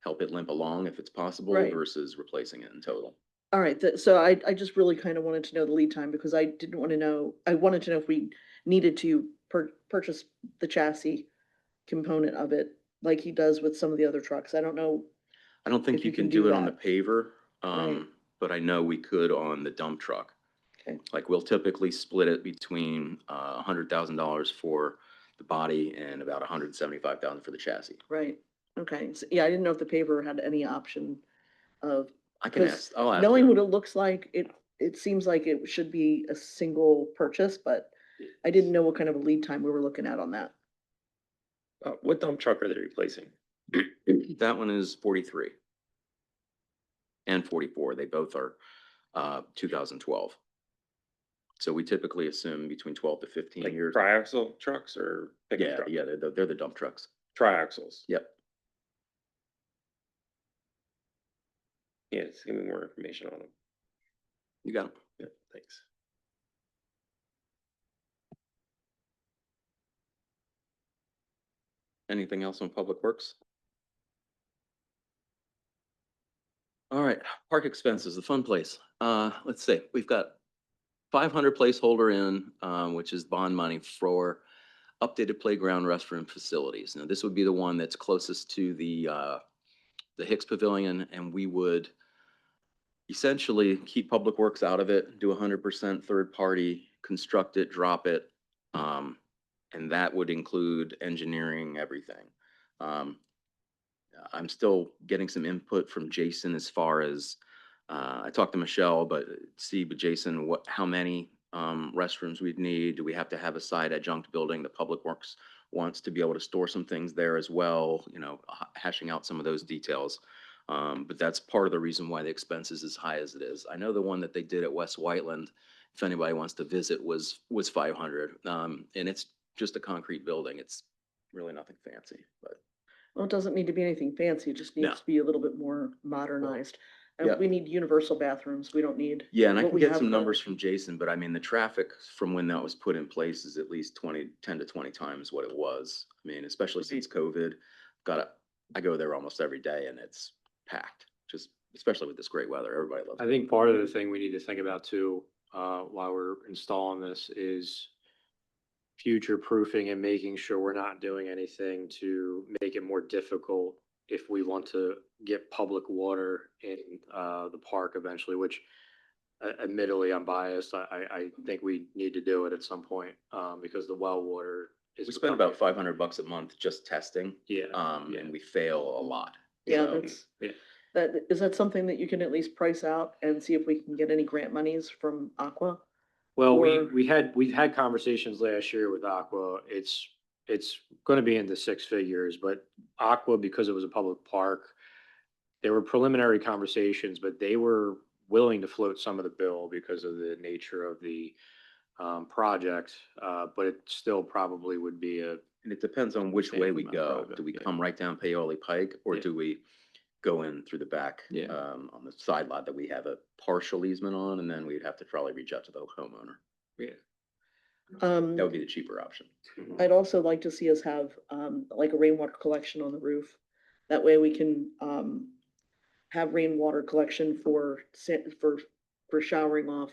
help it limp along if it's possible Right. versus replacing it in total. all right, so I just really kind of wanted to know the lead time because I didn't want to know, I wanted to know if we needed to purchase the chassis component of it, like he does with some of the other trucks. I don't know. I don't think If you you can can do do it on the that. paver, Right. but I know we could on the dump truck. Okay. Like we'll typically split it between $100,000 for the body and about $175,000 for the chassis. Right, okay, so, yeah, I didn't know if the paver had any option of, I can 'cause ask, I'll ask knowing her. what it looks like, it seems like it should be a single purchase, but I didn't know what kind of a lead time we were looking at on that. What dump truck are they replacing? That one is 43 and 44. They both are 2012. So we typically assume between 12 to 15 Like years. triaxle trucks or pickup Yeah, trucks? yeah, they're the dump trucks. Triaxles. Yep. Yeah, just give me more information on them. You got it. Yeah, thanks. Anything else on Public Works? All right, park expenses, the fun place. Let's see, we've got 500 placeholder in, which is bond money for updated playground restroom facilities. Now, this would be the one that's closest to the Hicks Pavilion, and we would essentially keep Public Works out of it, do 100% third party, construct it, drop it. And that would include engineering, everything. I'm still getting some input from Jason as far as, I talked to Michelle, but Jason, how many restrooms we'd need? Do we have to have a side adjunct building? The Public Works wants to be able to store some things there as well, hashing out some of those details. But that's part of the reason why the expense is as high as it is. I know the one that they did at West Whiteland, if anybody wants to visit, was 500. And it's just a concrete building. It's really nothing fancy, but. Well, it doesn't need to be anything fancy, it just No. needs to be a little bit more modernized. And Yeah. we need universal bathrms, we don't need. Yeah, and I what can we get have some now. numbers from Jason, but I mean, the traffic from when that was put in place is at least 10 to 20 times what it was. I mean, especially since COVID, I go there almost every day and it's packed, just especially with this great weather. Everybody loves it. I think part of the thing we need to think about too, while we're installing this is future proofing and making sure we're not doing anything to make it more difficult if we want to get public water in the park eventually, which admittedly I'm biased. I think we need to do it at some point because the well water is. We spend about $500 a month just testing. Yeah. And we fail a lot. Yeah, So, is that something that you can at least price out and see if we can get any grant monies from Aqua? Well, Or- we've had conversations last year with Aqua. It's going to be into six figures, but Aqua, because it was a public park, there were preliminary conversations, but they were willing to float some of the bill because of the nature of the project. But it still probably would be and it depends on which way we Same go. amount of Do we yeah. come right down Paoli Pike or Yeah. do we go in through the back? Yeah. On the side lot that we have a partial easement on, and then we'd have to probably reach out to the homeowner. That would be the cheaper option. I'd also like to see us have, like a rainwater collection on the roof. That way we can, have rainwater collection for showering off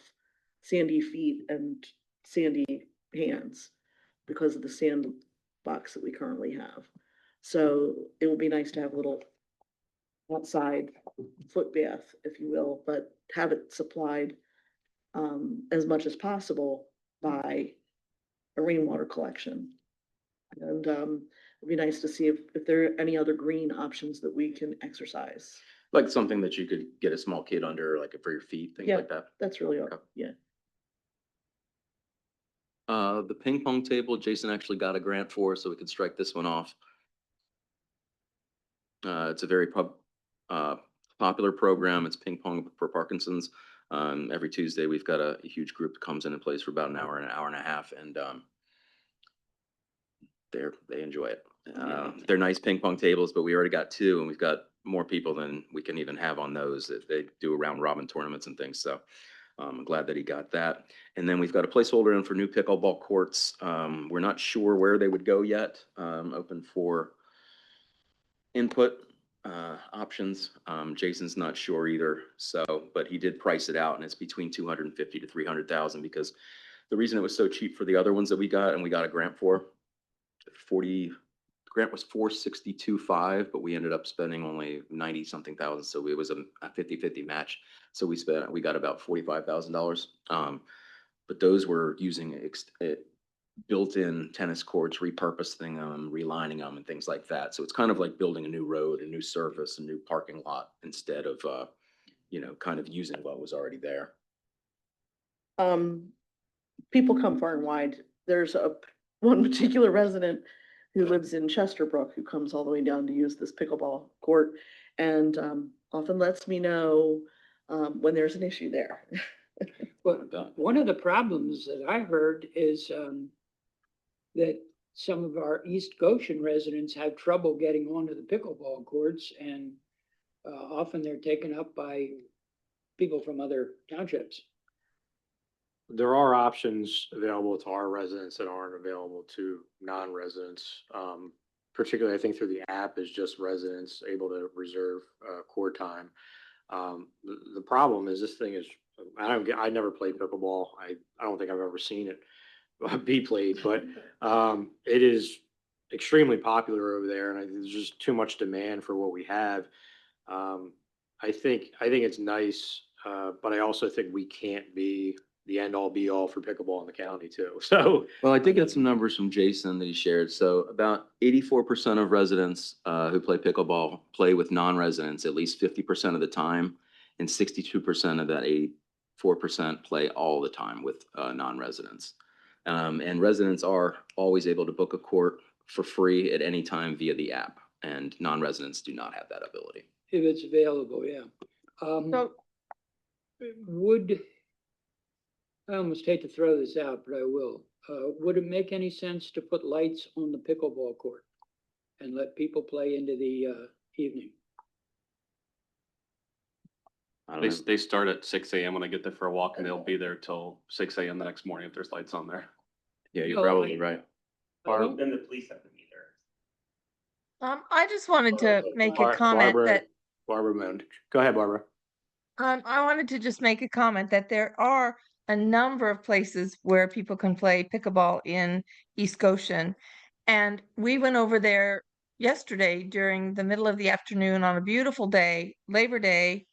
sandy feet and sandy hands because of the sand box that we currently have. So it would be nice to have a little outside foot bath, if you will, but have it supplied, as much as possible by a rainwater collection. And it'd be nice to see if there are any other green options that we can exercise. Like something that you could get a small kid under, like for your feet, things Yeah. like that. That's really, Okay. yeah. The ping pong table, Jason actually got a grant for, so we could strike this one off. It's a very popular program. It's ping pong for Parkinson's. Every Tuesday, we've got a huge group that comes in and plays for about an hour and a half, and they enjoy it. They're nice ping pong tables, but we already got two, and we've got more people than we can even have on those. They do round robin tournaments and things, so I'm glad that he got that. And then we've got a placeholder in for new pickleball courts. We're not sure where they would go yet. Open for input options. Jason's not sure either, so, but he did price it out, and it's between 250 to 300,000 because the reason it was so cheap for the other ones that we got and we got a grant for, grant was 462.5, but we ended up spending only 90 something thousand, so it was a 50-50 match. So we got about $45,000. But those were using built-in tennis courts, repurposing them, relining them, and things like that. So it's kind of like building a new road, a new surface, a new parking lot instead of kind of using what was already there. People come far and wide. There's one particular resident who lives in Chesterbrook who comes all the way down to use this pickleball court and often lets me know when there's an issue there. But one of the problems that I heard is that some of our East Goshen residents have trouble getting onto the pickleball courts, and Often they're taken up by people from other townships. There are options available to our residents that aren't available to non-residents. Particularly, I think through the app is just residents able to reserve court time. The problem is this thing is, I never played pickleball. I don't think I've ever seen it be played, but it is extremely popular over there, and there's just too much demand for what we have. I think it's nice, but I also think we can't be the end all be all for pickleball in the county too. So Well, I did get some numbers from Jason that he shared. So about 84% of residents who play pickleball play with non-residents at least 50% of the time, and 62% of that 84% play all the time with non-residents. And residents are always able to book a court for free at any time via the app, and non-residents do not have that ability. If it's available, yeah. So I almost hate to throw this out, but I will. Would it make any sense to put lights on the pickleball court and let people play into the evening? I don't know. They start at 6 a.m. when I get there for a walk, and they'll be there till 6 a.m. the next morning if there's lights on there. Yeah, you're No, probably right. Then the police have to be there. I just wanted to make a comment that Barbara Moon. Go ahead, Barbara. I wanted to just make a comment that there are a number of places where people can play pickleball in East Goshen. And we went over there yesterday during the middle of the afternoon on a beautiful day, Labor Day.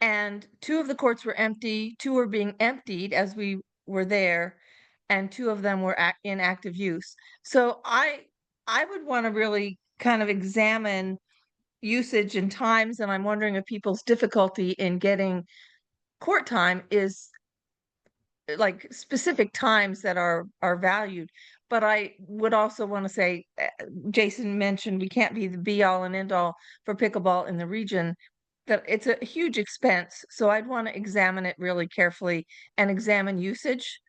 And two of the courts were empty, two were being emptied as we were there, and two of them were in active use. So I would want to really kind of examine usage and times, and I'm wondering if people's difficulty in getting court time is like specific times that are valued. But I would also want to say, Jason mentioned we can't be the be all and end all for pickleball in the region, that it's a huge expense. So I'd want to examine it really carefully and examine usage.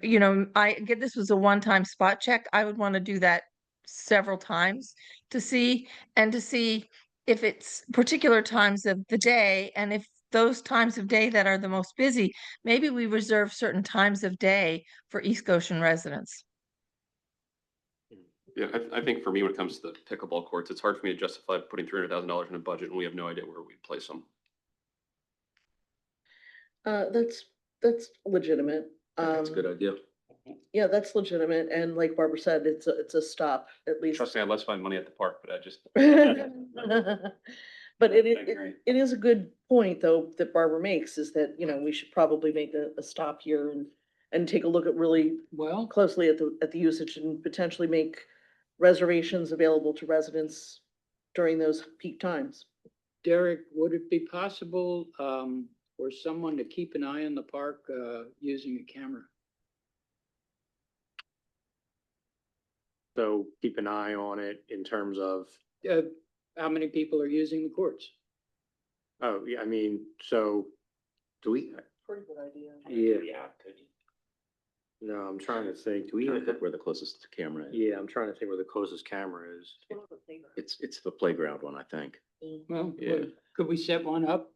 You know, I get this was a one-time spot check. I would want to do that several times to see if it's particular times of the day, and if those times of day that are the most busy, maybe we reserve certain times of day for East Goshen residents. Yeah, I think for me, when it comes to the pickleball courts, it's hard for me to justify putting $300,000 in a budget and we have no idea where we'd place them. That's legitimate. That's a good idea. Yeah, that's legitimate. And like Barbara said, it's a stop at least. Trust me, I'd less find money at the park, but I just. But I agree. it is a good point though that Barbara makes, is that, you know, we should probably make a stop here and take a look at really Well, closely at the usage and potentially make reservations available to residents during those peak times. Derek, would it be possible for someone to keep an eye on the park using a camera? So keep an eye on it in terms of, How many people are using the courts? oh, yeah, I mean, so do we, Pretty good idea. yeah. No, I'm trying to think, do we, Trying to think where the closest camera is. yeah, I'm trying to think where the closest camera is. It's the playground one, I think. Well, Yeah. could we set one up,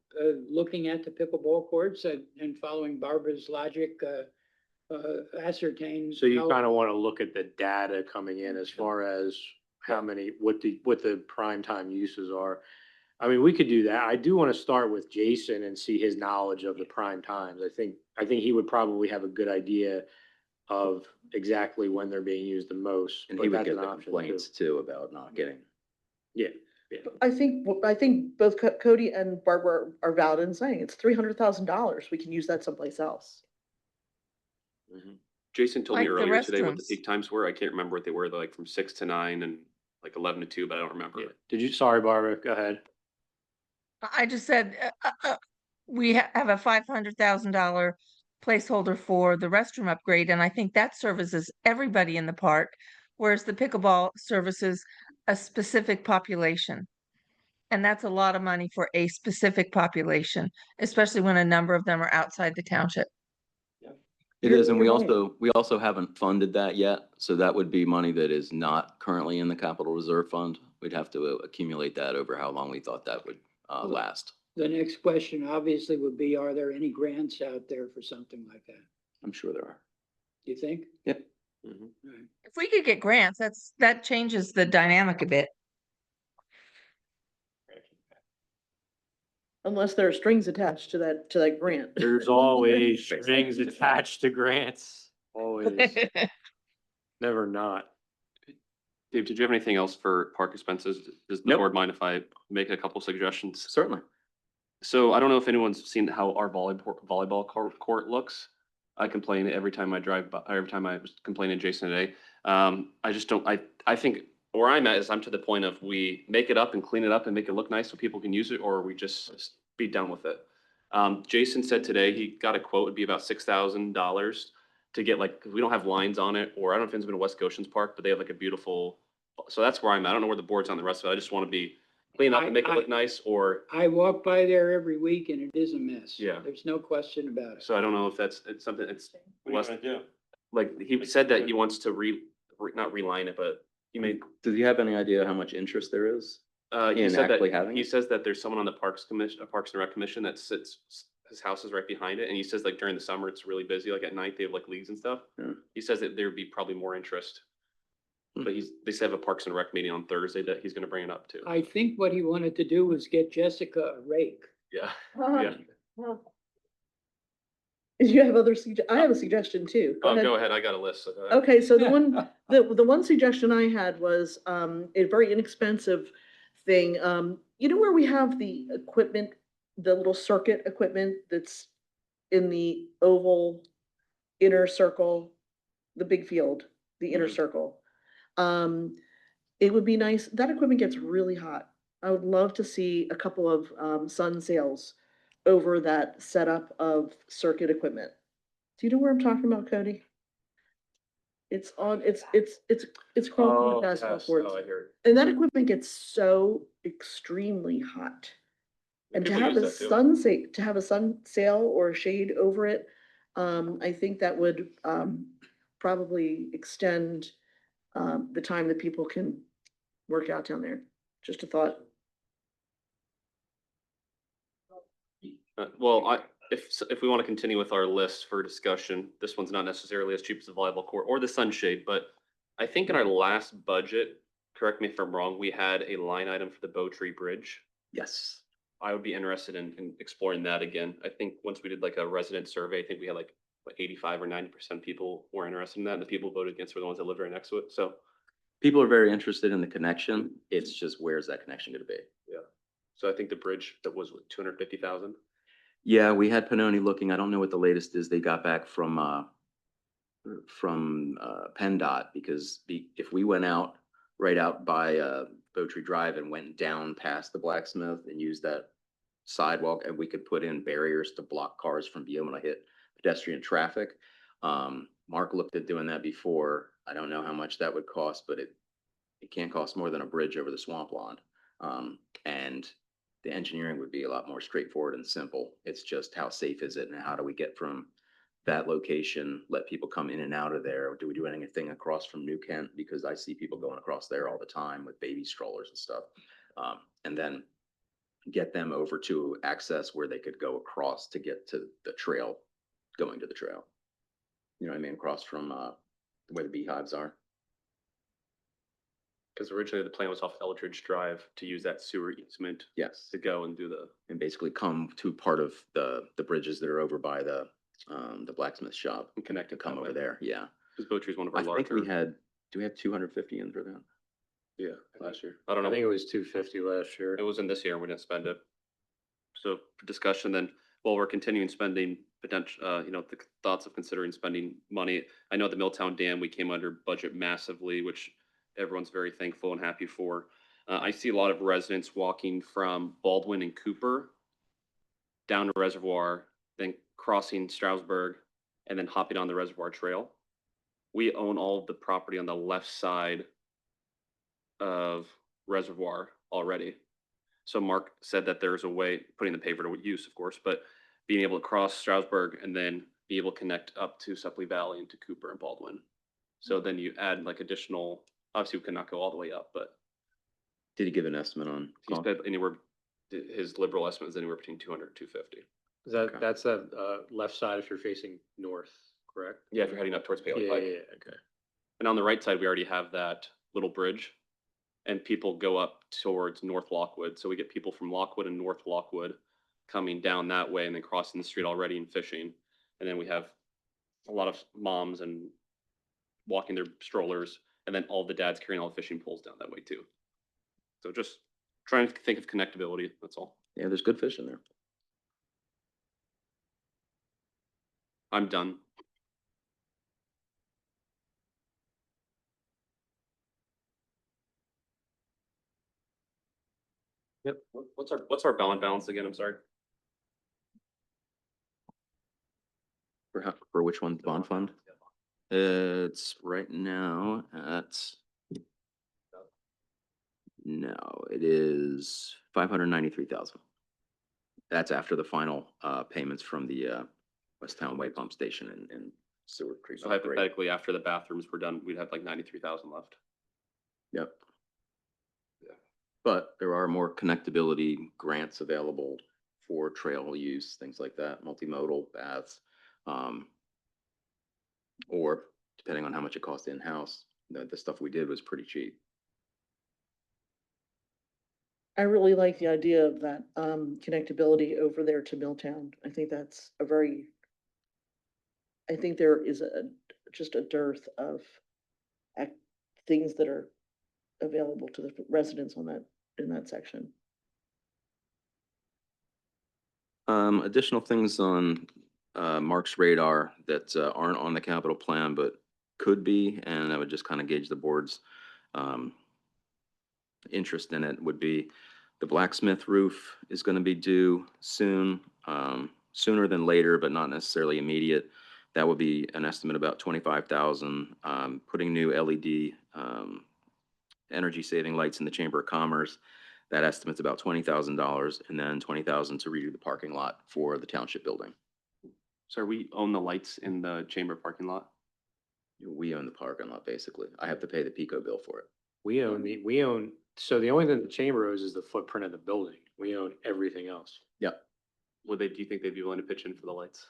looking at the pickleball courts and following Barbara's logic, ascertain? So you how- kind of want to look at the data coming in as far as how many, what the prime time uses are. I mean, we could do that. I do want to start with Jason and see his knowledge of the prime times. I think he would probably have a good idea of exactly when they're being used the most. And but he would that's get an the option, too. complaints too about not getting. Yeah. I think both Cody and Barbara are valid in saying it's $300,000. We can use that someplace else. Jason told me Like the earlier today what the restrooms. peak times were. I can't remember what they were, like from 6 to 9 and like 11 to 2, but I don't remember. Yeah. Sorry, Barbara, go ahead. I just said we have a $500,000 placeholder for the restroom upgrade, and I think that services everybody in the park, whereas the pickleball services a specific population. And that's a lot of money for a specific population, especially when a number of them are outside the township. It You're- is, and we you're right. also haven't funded that yet. So that would be money that is not currently in the capital reserve fund. We'd have to accumulate that over how long we thought that would last. The next question obviously would be, are there any grants out there for something like that? I'm sure there are. Do you think? Yep. All right. If we could get grants, that changes the dynamic a bit. Unless there are strings attached to that grant. There's always strings attached to grants, always, never not. Dave, did you have anything else for park expenses? Does the Nope. board mind if I make a couple suggestions? Certainly. So I don't know if anyone's seen how our volleyball court looks. I complain every time I drive by, every time I was complaining to Jason today. I just don't, I think where I'm at is I'm to the point of we make it up and clean it up and make it look nice so people can use it, or we just be done with it. Jason said today he got a quote, it'd be about $6,000 to get like, 'cause we don't have lines on it, or I don't know if it's been to West Goshen's Park, but they have like a beautiful, so that's where I'm at. I don't know where the board's on the rest of it. I just want to be clean up and make it look nice, or, I walk by there every week and it is a mess. Yeah. There's no question about it. so I don't know if it's something, it's less. Like, he said that he wants to not reline it, but he made, Do you have any idea how much interest there is? he In said that, actually having he it? says that there's someone on the Parks Commission, Parks and Rec Commission that sits, his house is right behind it, and he says like during the summer, it's really busy, like at night, they have like leagues and stuff. Yeah. He says that there would be probably more interest. Hmm. But they said have a Parks and Rec meeting on Thursday that he's gonna bring it up to. I think what he wanted to do was get Jessica a rake. Yeah, Uh, yeah. Do you have I have a suggestion too. Go Oh, ahead. go ahead, I got a list. So go ahead. Okay, so the one suggestion I had was, a very inexpensive thing. You know where we have the equipment, the little circuit equipment that's in the oval inner circle, the big field, the inner circle? It would be nice, that equipment gets really hot. I would love to see a couple of, sun sails over that setup of circuit equipment. Do you know where I'm talking about, Cody? It's on, it's across from the basketball courts. Oh, I hear And that equipment gets so extremely hot. it. And to People have use a that too. to have a sun sail or a shade over it, I think that would, probably extend, the time that people can work out down there. Just a thought. Well, if we want to continue with our list for discussion, this one's not necessarily as cheap as the volleyball court or the sunshade, but I think in our last budget, correct me if I'm wrong, we had a line item for the Bow Tree Bridge. Yes. I would be interested in exploring that again. I think once we did like a resident survey, I think we had like 85 or 90% people were interested in that, and the people voted against were the ones that live right next to it. So, People are very interested in the connection. It's just, where's that connection going to be? yeah. So I think the bridge that was 250,000. Yeah, we had Panoni looking. I don't know what the latest is. They got back from PennDOT, because if we went out right out by Bow Tree Drive and went down past the blacksmith and used that sidewalk, and we could put in barriers to block cars from being able to hit pedestrian traffic. Mark looked at doing that before. I don't know how much that would cost, but it can't cost more than a bridge over the swamp lawn. And the engineering would be a lot more straightforward and simple. It's just how safe is it, and how do we get from that location, let people come in and out of there? Or do we do anything across from New Kent? Because I see people going across there all the time with baby strollers and stuff. And then get them over to access where they could go across to get to the trail, going to the trail. You know what I mean? Across from where the beehives are. Because originally the plan was off Eldridge Drive to use that sewer easement Yes. to go and do the, And basically come to part of the bridges that are over by the blacksmith shop. and connect To it come that over way. there, yeah. Because Bow Tree is one of our I think larger. we had, do we have 250 in for that? Yeah, last year. I don't I know. think it was 250 last year. It was in this year and we didn't spend it. So for discussion then, while we're continuing spending potential, the thoughts of considering spending money. I know the Milltown Dam, we came under budget massively, which everyone's very thankful and happy for. I see a lot of residents walking from Baldwin and Cooper down to Reservoir, then crossing Stroudsburg, and then hopping on the Reservoir Trail. We own all of the property on the left side of Reservoir already. So Mark said that there's a way, putting the paver to use, of course, but being able to cross Stroudsburg and then be able to connect up to Sepley Valley and to Cooper and Baldwin. So then you add like additional, obviously we cannot go all the way up, but Did he give an estimate on He cost? said anywhere, his liberal estimate is anywhere between 200 and 250. Is that, Okay. that's the, left side if you're facing north, correct? Yeah, if you're heading up towards Yeah, Paley yeah, Pike. yeah, okay. And on the right side, we already have that little bridge. And people go up towards North Lockwood. So we get people from Lockwood and North Lockwood coming down that way and then crossing the street already and fishing. And then we have a lot of moms and walking their strollers, and then all the dads carrying all the fishing poles down that way too. So just trying to think of connectability, that's all. Yeah, there's good fish in there. I'm done. Yep. What's our balance again? I'm sorry. For which one? Bond fund? It's right now at, no, it is 593,000. That's after the final payments from the West Town Way Pump Station and sewer So treatment. upgrade. hypothetically, after the bathrooms were done, we'd have like 93,000 left. Yep. Yeah. But there are more connectability grants available for trail use, things like that, multimodal baths. Or depending on how much it costs in-house, the stuff we did was pretty cheap. I really like the idea of that connectability over there to Milltown. I think that's a very, I think there is just a dearth of things that are available to the residents on that, in that section. Additional things on Mark's radar that aren't on the capital plan but could be, and I would just kind of gauge the board's interest in it, would be the blacksmith roof is going to be due soon, sooner than later, but not necessarily immediate. That would be an estimate about 25,000. Putting new LED energy saving lights in the Chamber of Commerce, that estimate's about $20,000, and then 20,000 to redo the parking lot for the township building. So we own the lights in the chamber parking lot? We own the parking lot, basically. I have to pay the Pico bill for it. We own, so the only thing the chamber owns is the footprint of the building. We own everything else. Yep. Do you think they'd be willing to pitch in for the lights?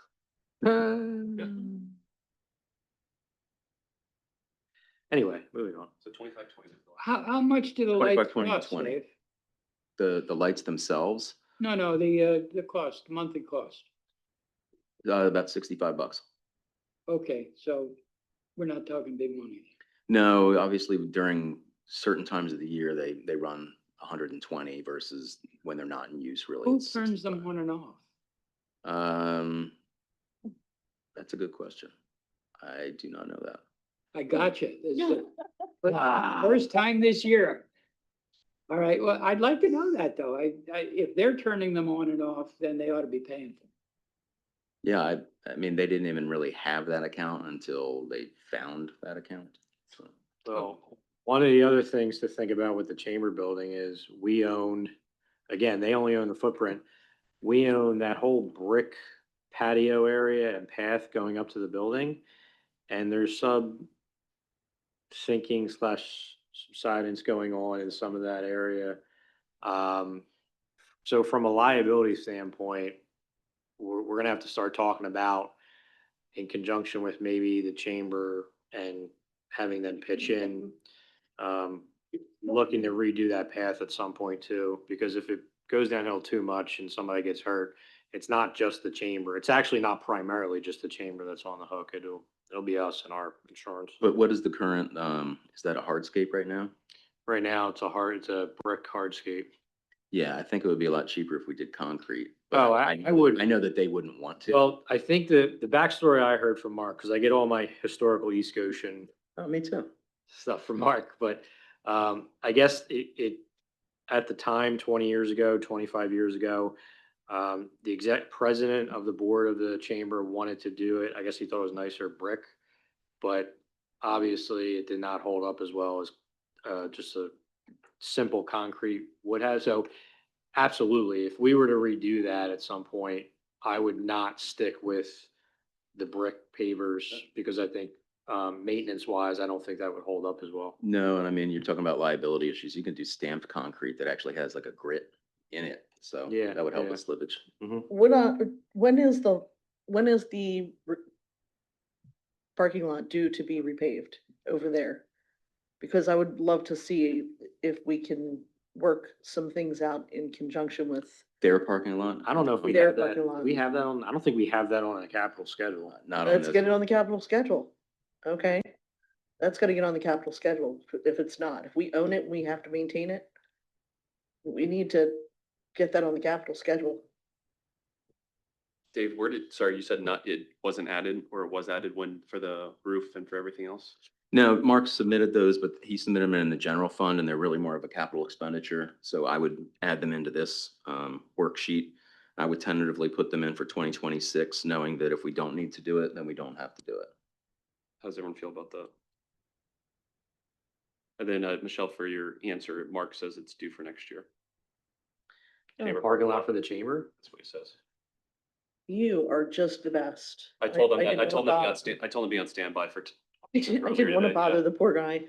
Anyway, moving on. So 25, 20. How much do the 25, lights 20, cost, 20. Dave? The lights themselves, No, the cost, monthly cost. about $65. Okay, so we're not talking big money. No, obviously during certain times of the year, they run 120 versus when they're not in use, really. Who it's turns 65. them on and off? That's a good question. I do not know that. I got you. First time this year. All right, well, I'd like to know that though. If they're turning them on and off, then they ought to be paying for them. Yeah, I mean, they didn't even really have that account until they found that account. So, So one of the other things to think about with the chamber building is we own, again, they only own the footprint. We own that whole brick patio area and path going up to the building. And there's sinking slash subsidence going on in some of that area. So from a liability standpoint, we're gonna have to start talking about, in conjunction with maybe the chamber and having them pitch in, looking to redo that path at some point too, because if it goes downhill too much and somebody gets hurt, it's not just the chamber. It's actually not primarily just the chamber that's on the hook. It'll be us and our insurance. but what is the current, is that a hardscape right now? Right now, it's a brick hardscape. Yeah, I think it would be a lot cheaper if we did concrete. Oh, but I would. I know that they wouldn't want to. Well, I think the backstory I heard from Mark, because I get all my historical East Goshen Oh, me too. stuff from Mark, but I guess it at the time, 20 years ago, 25 years ago, the exec president of the board of the chamber wanted to do it. I guess he thought it was nicer brick, but obviously it did not hold up as well as just a simple concrete would have. So absolutely, if we were to redo that at some point, I would not stick with the brick pavers because I think maintenance wise, I don't think that would hold up as well. No, and I mean, you're talking about liability issues. You can do stamped concrete that actually has like a grit in it. So Yeah, that would help yeah. with slippage. Mhm. When is the parking lot due to be repaved over there? Because I would love to see if we can work some things out in conjunction with, Their parking lot? I don't know if we Their have that. parking lot. We have that on, I don't think we have that on a capital schedule. Not on let's this. get it on the capital schedule. Okay? That's gotta get on the capital schedule if it's not. If we own it, we have to maintain it. We need to get that on the capital schedule. Dave, sorry, you said not, it wasn't added or it was added when, for the roof and for everything else? No, Mark submitted those, but he submitted them in the general fund and they're really more of a capital expenditure. So I would add them into this worksheet. I would tentatively put them in for 2026, knowing that if we don't need to do it, then we don't have to do it. How does everyone feel about that? And then, Michelle, for your answer, Mark says it's due for next year. Chamber Parking lot for the chamber? That's what he says. You are just the best. I told him that, didn't I told him to be wanna on stand, I told him to be on standby for. I earlier didn't want to today, bother yeah. the poor guy.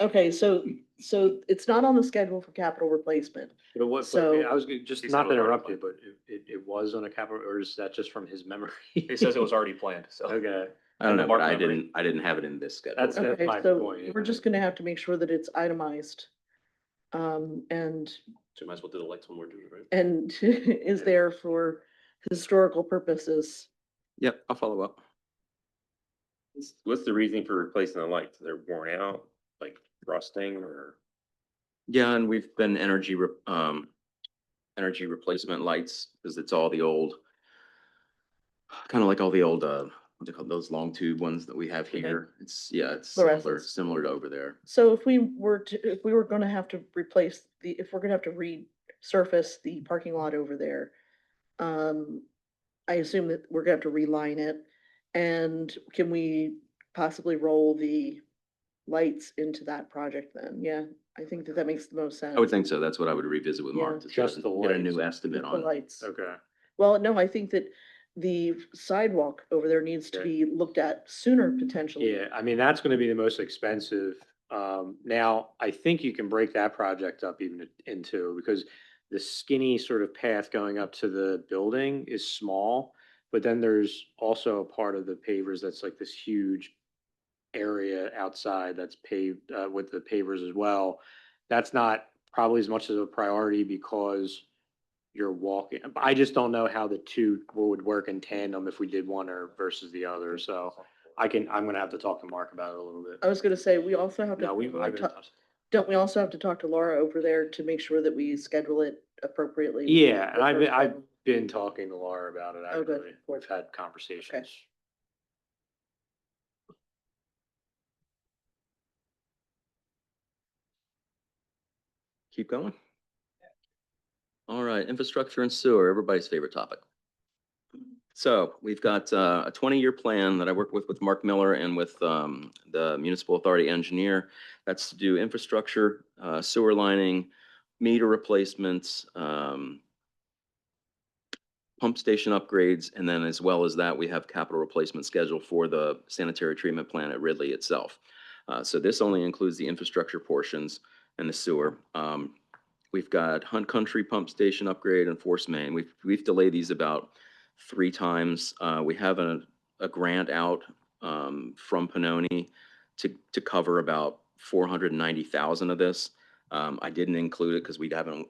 Okay, so it's not on the schedule for capital replacement. But what, So- I was just He said not it to was already interrupt you, but it was on a capital, or is that just from his memory? He says it was already planned, so. Okay, I don't And the know, but Mark memory. I didn't have it in this schedule. That's Okay, my so point, we're yeah. just gonna have to make sure that it's itemized. And, So we might as well do the lights when we're doing it, right? and is there for historical purposes. Yep, I'll follow up. What's the reasoning for replacing the lights? They're worn out, like rusting or? Yeah, and we've been energy replacement lights because it's all the old, kind of like all the old, what do they call those long tube ones that we have here? It's, yeah, it's Fluorescents. similar to over there. So if we were gonna have to replace if we're gonna have to resurface the parking lot over there, I assume that we're gonna have to reline it. And can we possibly roll the lights into that project then? Yeah, I think that makes the most sense. I would think so. That's what I would revisit with Mark Yeah. to Just sort the of get a new lights. estimate The on. lights. Okay. Well, no, I think that the sidewalk over there needs to Okay. be looked at sooner potentially. Yeah, I mean, that's gonna be the most expensive. Now, I think you can break that project up even into, because the skinny sort of path going up to the building is small, but then there's also a part of the pavers that's like this huge area outside that's paved, with the pavers as well. That's not probably as much as a priority because you're walking. I just don't know how the two would work in tandem if we did one or versus the other, so. I'm gonna have to talk to Mark about it a little bit. I was gonna say, we also have to. No, Don't we also have to talk to Laura over there to make sure that we schedule it appropriately? yeah, and The first I've time? been talking to Laura about it, Oh, good. actually. We've had conversations. Keep going. All right, infrastructure and sewer, everybody's favorite topic. So we've got a 20-year plan that I work with Mark Miller and with the municipal authority engineer. That's to do infrastructure, sewer lining, meter replacements, pump station upgrades, and then as well as that, we have capital replacement scheduled for the sanitary treatment plant at Ridley itself. So this only includes the infrastructure portions and the sewer. We've got Hunt Country Pump Station upgrade and Force Main. We've delayed these about 3 times. We have a grant out from Pannoni to cover about 490,000 of this. I didn't include it because we haven't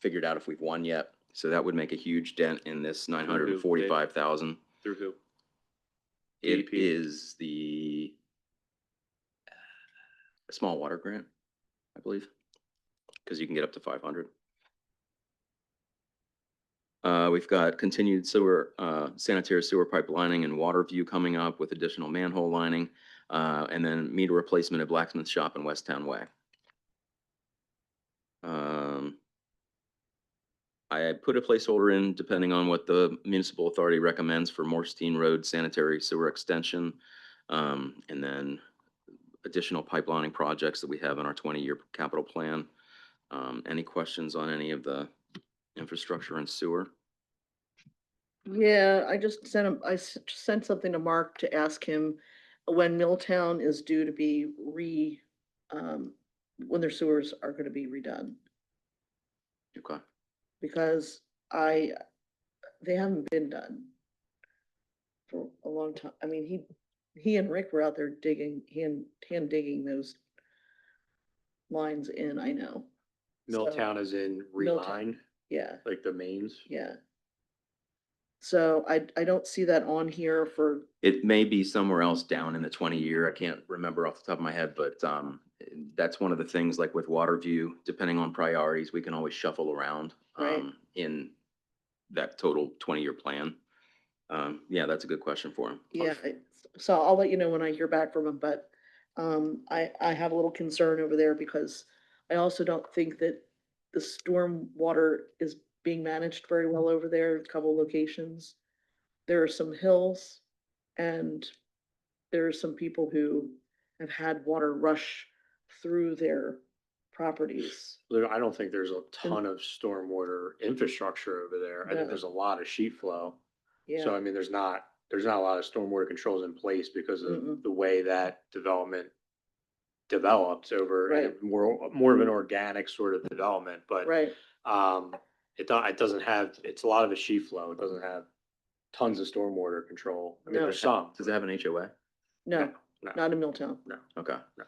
figured out if we've won yet. So that would make a huge dent in this 945,000. Through who? It DEP? is the small water grant, I believe, because you can get up to 500. We've got continued sewer, sanitary sewer pipelining and water view coming up with additional manhole lining, and then meter replacement at Blacksmith Shop in West Town Way. I put a placeholder in depending on what the municipal authority recommends for Morstein Road sanitary sewer extension, and then additional pipelining projects that we have in our 20-year capital plan. Any questions on any of the infrastructure and sewer? Yeah, I just sent him, sent something to Mark to ask him when Milltown is due to be when their sewers are gonna be redone, Okay. because they haven't been done for a long time. I mean, he and Rick were out there digging, hand digging those lines in, I know. So, Milltown is in reline, yeah, like the mains. yeah. So I don't see that on here for, It may be somewhere else down in the 20-year. I can't remember off the top of my head, but that's one of the things, like with water view, depending on priorities, we can always shuffle around Right. in that total 20-year plan. Yeah, that's a good question for him. yeah, so I'll let you know when I hear back from him, but I have a little concern over there because I also don't think that the storm water is being managed very well over there, a couple locations. There are some hills and there are some people who have had water rush through their properties. I don't think there's a ton of stormwater infrastructure over there. I No. think there's a lot of sheet flow. So Yeah, I mean, there's not a lot of stormwater controls in place because of Mm-mm. the way that development develops over and Right. more of an organic sort of development, but right, it doesn't have, it's a lot of a sheet flow. It doesn't have tons of stormwater control. I mean, No. there's some. Does it have an HOA? no, No. not in Milltown. No. Okay. No.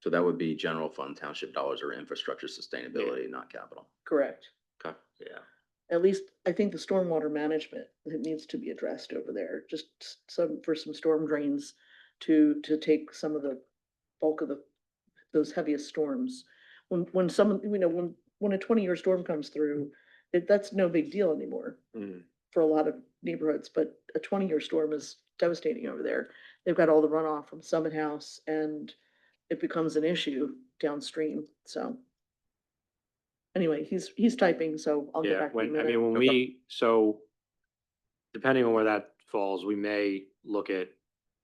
So that would be general fund township dollars or infrastructure sustainability, not capital. Correct. Okay. Yeah. At least I think the stormwater management, it needs to be addressed over there, just for some storm drains to take some of the bulk of those heaviest storms. When some, when a 20-year storm comes through, that's no big deal anymore Mm. for a lot of neighborhoods, but a 20-year storm is devastating over there. They've got all the runoff from Summit House and it becomes an issue downstream, so. Anyway, he's typing, so I'll get Yeah, back to you in a I minute. mean, when we, so depending on where that falls, we may look at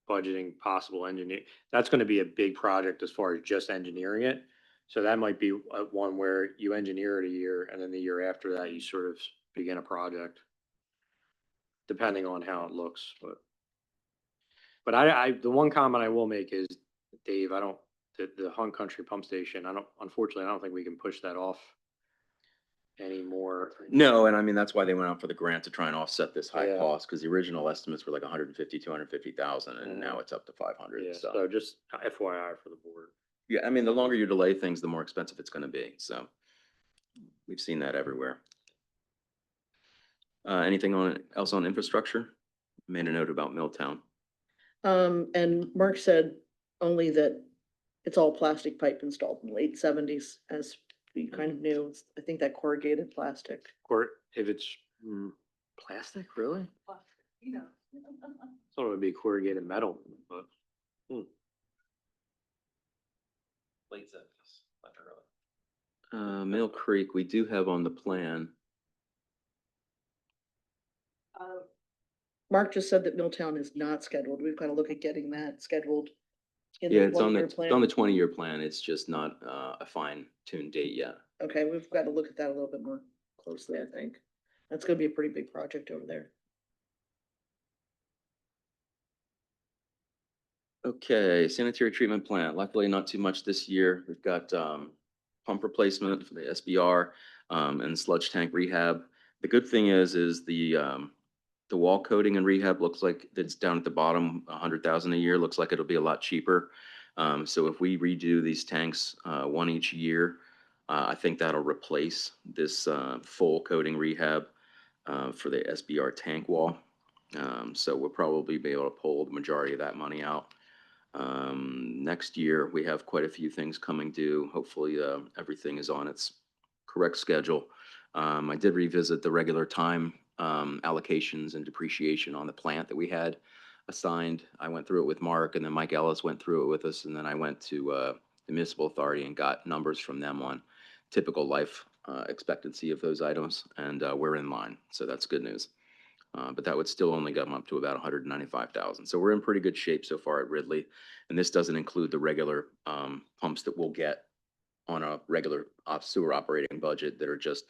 budgeting possible engineer. That's gonna be a big project as far as just engineering it. So that might be one where you engineer it a year and then the year after that, you sort of begin a project. Depending on how it looks, but the one comment I will make is, Dave, the Hunt Country Pump Station, unfortunately, I don't think we can push that off anymore. No, and I mean, that's why they went out for the grant to try and offset this high Yeah. cost, because the original estimates were like 150, 250,000, and now it's up to 500. Yeah, So, so just FYI for the board. yeah, I mean, the longer you delay things, the more expensive it's going to be. So we've seen that everywhere. Anything else on infrastructure? Made a note about Milltown. And Mark said only that it's all plastic pipe installed in the late 70s, as we kind of knew. I think that corrugated plastic. Or if it's plastic, really? You know. Thought it would be corrugated metal, but Late 70s, not early. Mill Creek, we do have on the plan. Mark just said that Milltown is not scheduled. We've got to look at getting that scheduled. In Yeah, the it's on the, 20-year it's plan. on the 20-year plan. It's just not a fine-tuned date yet. Okay, we've got to look at that a little bit more closely, I think. That's gonna be a pretty big project over there. Okay, sanitary treatment plant. Luckily, not too much this year. We've got pump replacement for the SBR and sludge tank rehab. The good thing is the wall coating and rehab looks like it's down at the bottom, 100,000 a year. Looks like it'll be a lot cheaper. So if we redo these tanks one each year, I think that'll replace this full coating rehab for the SBR tank wall. So we'll probably be able to pull the majority of that money out. Next year, we have quite a few things coming due. Hopefully, everything is on its correct schedule. I did revisit the regular time allocations and depreciation on the plant that we had assigned. I went through it with Mark, and then Mike Ellis went through it with us, and then I went to the municipal authority and got numbers from them on typical life expectancy of those items, and we're in line, so that's good news. But that would still only come up to about 195,000. So we're in pretty good shape so far at Ridley. And this doesn't include the regular pumps that we'll get on a regular sewer operating budget that are just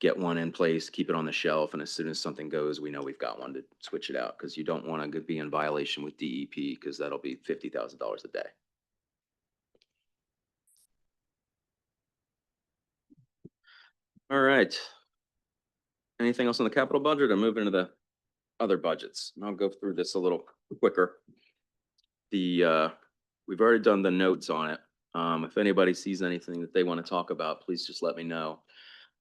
get one in place, keep it on the shelf, and as soon as something goes, we know we've got one to switch it out, because you don't want to be in violation with DEP, because that'll be $50,000 a day. All right. Anything else on the capital budget, or move into the other budgets? And I'll go through this a little quicker. We've already done the notes on it. If anybody sees anything that they want to talk about, please just let me know.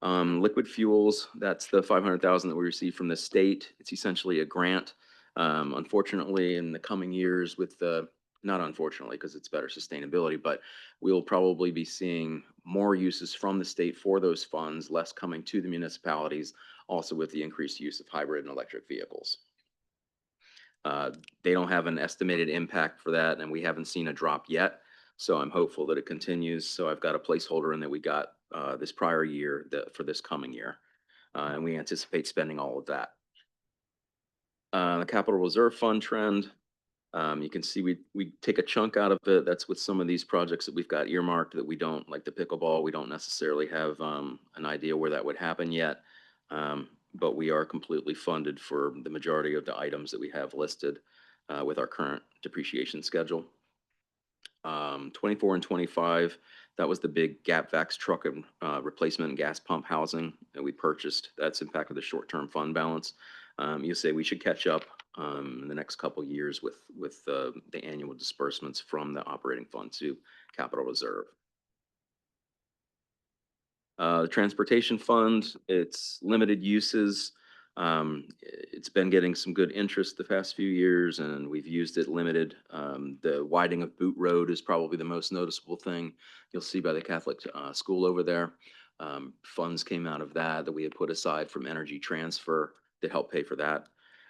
Liquid fuels, that's the 500,000 that we received from the state. It's essentially a grant. Unfortunately, in the coming years with not unfortunately, because it's better sustainability, but we'll probably be seeing more uses from the state for those funds, less coming to the municipalities, also with the increased use of hybrid and electric vehicles. They don't have an estimated impact for that, and we haven't seen a drop yet. So I'm hopeful that it continues. So I've got a placeholder in that we got this prior year for this coming year. And we anticipate spending all of that. The capital reserve fund trend, you can see we take a chunk out of it. That's with some of these projects that we've got earmarked that we don't, like the pickleball, we don't necessarily have an idea where that would happen yet. But we are completely funded for the majority of the items that we have listed with our current depreciation schedule. 24 and 25, that was the big gap vax truck and replacement and gas pump housing that we purchased. That's impacted the short-term fund balance. You say we should catch up in the next couple years with the annual disbursements from the operating fund to capital reserve. The transportation fund, it's limited uses. It's been getting some good interest the past few years, and we've used it limited. The widening of Boot Road is probably the most noticeable thing you'll see by the Catholic school over there. Funds came out of that we had put aside from energy transfer to help pay for that.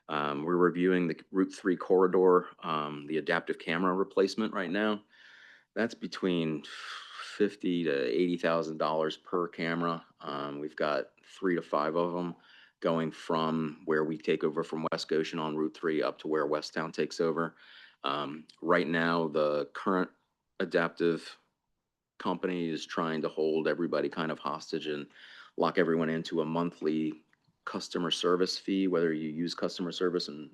We're reviewing the Route 3 corridor, the adaptive camera replacement right now. That's between $50,000 to $80,000 per camera. We've got 3 to 5 of them going from where we take over from West Goshen on Route 3 up to where Westtown takes over. Right now, the current adaptive company is trying to hold everybody kind of hostage and lock everyone into a monthly customer service fee, whether you use customer service and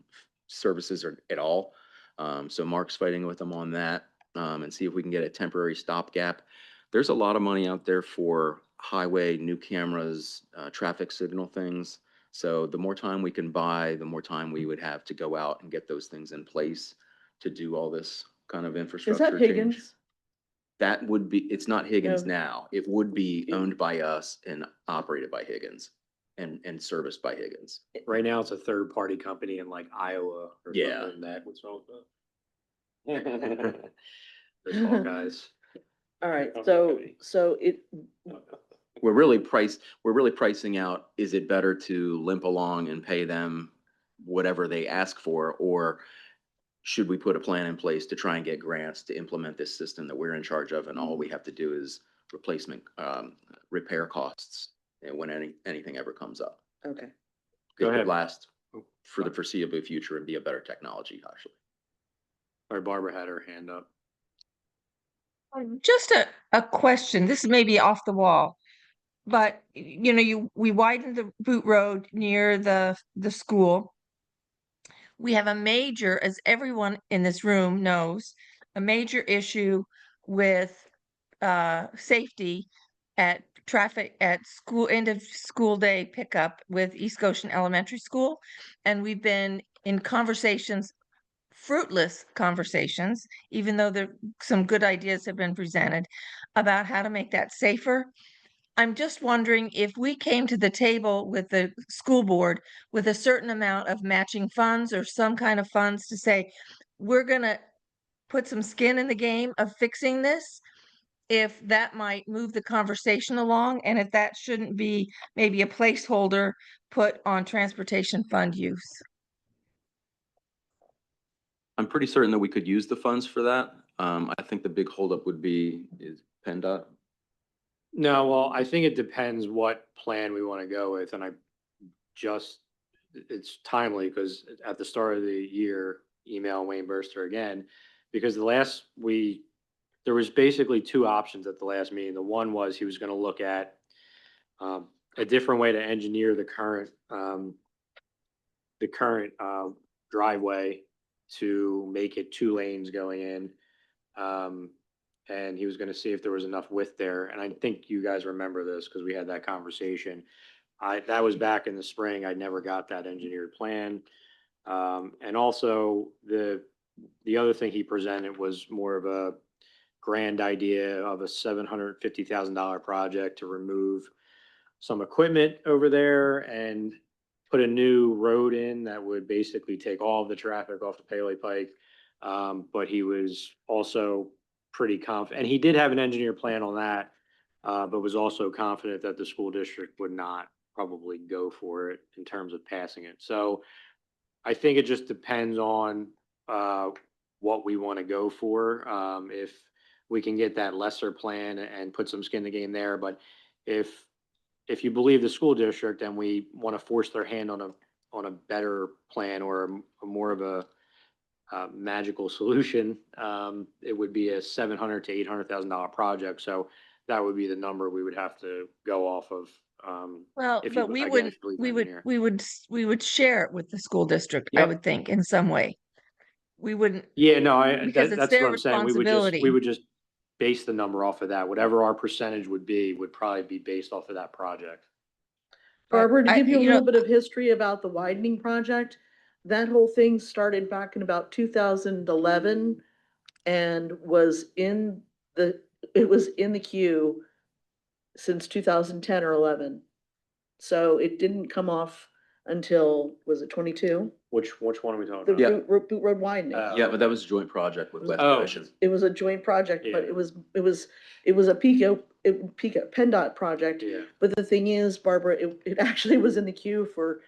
services or at all. So Mark's fighting with them on that. And see if we can get a temporary stopgap. There's a lot of money out there for highway, new cameras, traffic signal things. So the more time we can buy, the more time we would have to go out and get those things in place to do all this kind of infrastructure. Is that change. Higgins? That would be, it's not Higgins No. now. It would be owned by us and operated by Higgins and serviced by Higgins. Right now, it's a third-party company in like Iowa or Yeah. something that, what's wrong with that? Those all guys. All right, Okay. so it, We're really pricing out, is it better to limp along and pay them whatever they ask for? Or should we put a plan in place to try and get grants to implement this system that we're in charge of? And all we have to do is replacement, repair costs when anything ever comes up. okay. Go It could ahead. last for the foreseeable future and be a better technology, actually. Our Barbara had her hand up. Just a question. This may be off the wall, but we widened the Boot Road near the school. We have a major, as everyone in this room knows, a major issue with safety at traffic at school, end of school day pickup with East Goshen Elementary School. And we've been in conversations, fruitless conversations, even though some good ideas have been presented about how to make that safer. I'm just wondering if we came to the table with the school board with a certain amount of matching funds or some kind of funds to say, we're gonna put some skin in the game of fixing this, if that might move the conversation along, and if that shouldn't be maybe a placeholder put on transportation fund use. I'm pretty certain that we could use the funds for that. I think the big holdup would be is PennDOT. No, well, I think it depends what plan we want to go with, and it's timely because at the start of the year, email Wayne Burster again, because there was basically two options at the last meeting. The one was he was going to look at a different way to engineer the current driveway to make it 2 lanes going in. And he was gonna see if there was enough width there. And I think you guys remember this because we had that conversation. That was back in the spring. I never got that engineered plan. And also the other thing he presented was more of a grand idea of a $750,000 project to remove some equipment over there and put a new road in that would basically take all of the traffic off the Paley Pike. But he was also pretty confident, and he did have an engineer plan on that, but was also confident that the school district would not probably go for it in terms of passing it. So I think it just depends on what we want to go for. If we can get that lesser plan and put some skin in the game there, but if you believe the school district and we want to force their hand on a better plan or a more of a magical solution, it would be a $700,000 to $800,000 project. So that would be the number we would have to go off of. Well, If you- but we again, would, if you believe we the would, engineer. we would share it with the school district, I Yep. would think, in some way. We wouldn't, Yeah, no, because it's that's their what I'm saying. We responsibility. would just base the number off of that. Whatever our percentage would be, would probably be based off of that project. But Barbara, to I- give you a you little know- bit of history about the widening project, that whole thing started back in about 2011 and it was in the queue since 2010 or 11. So it didn't come off until, was it 22? Which one are we talking The about? Boot Road widening. Yeah, but that was a joint project with West Oh. Ocean. It was a joint project, but Yeah. it was a PennDOT project. Yeah. But the thing is, Barbara, it actually was in the queue for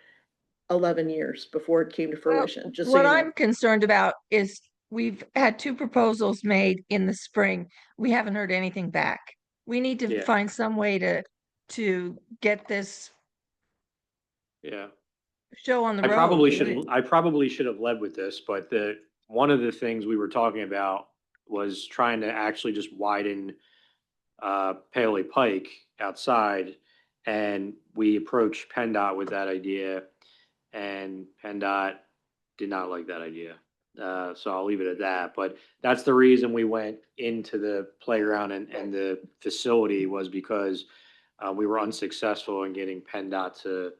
11 years before it came to Well, fruition, just so what you know. I'm concerned about is we've had 2 proposals made in the spring. We haven't heard anything back. We need to Yeah. find some way to get this Yeah. show on the I road. probably should have led with this, but one of the things we were talking about was trying to actually just widen Paley Pike outside. And we approached PennDOT with that idea, and PennDOT did not like that idea. So I'll leave it at that. But that's the reason we went into the playground and the facility, was because we were unsuccessful in getting PennDOT to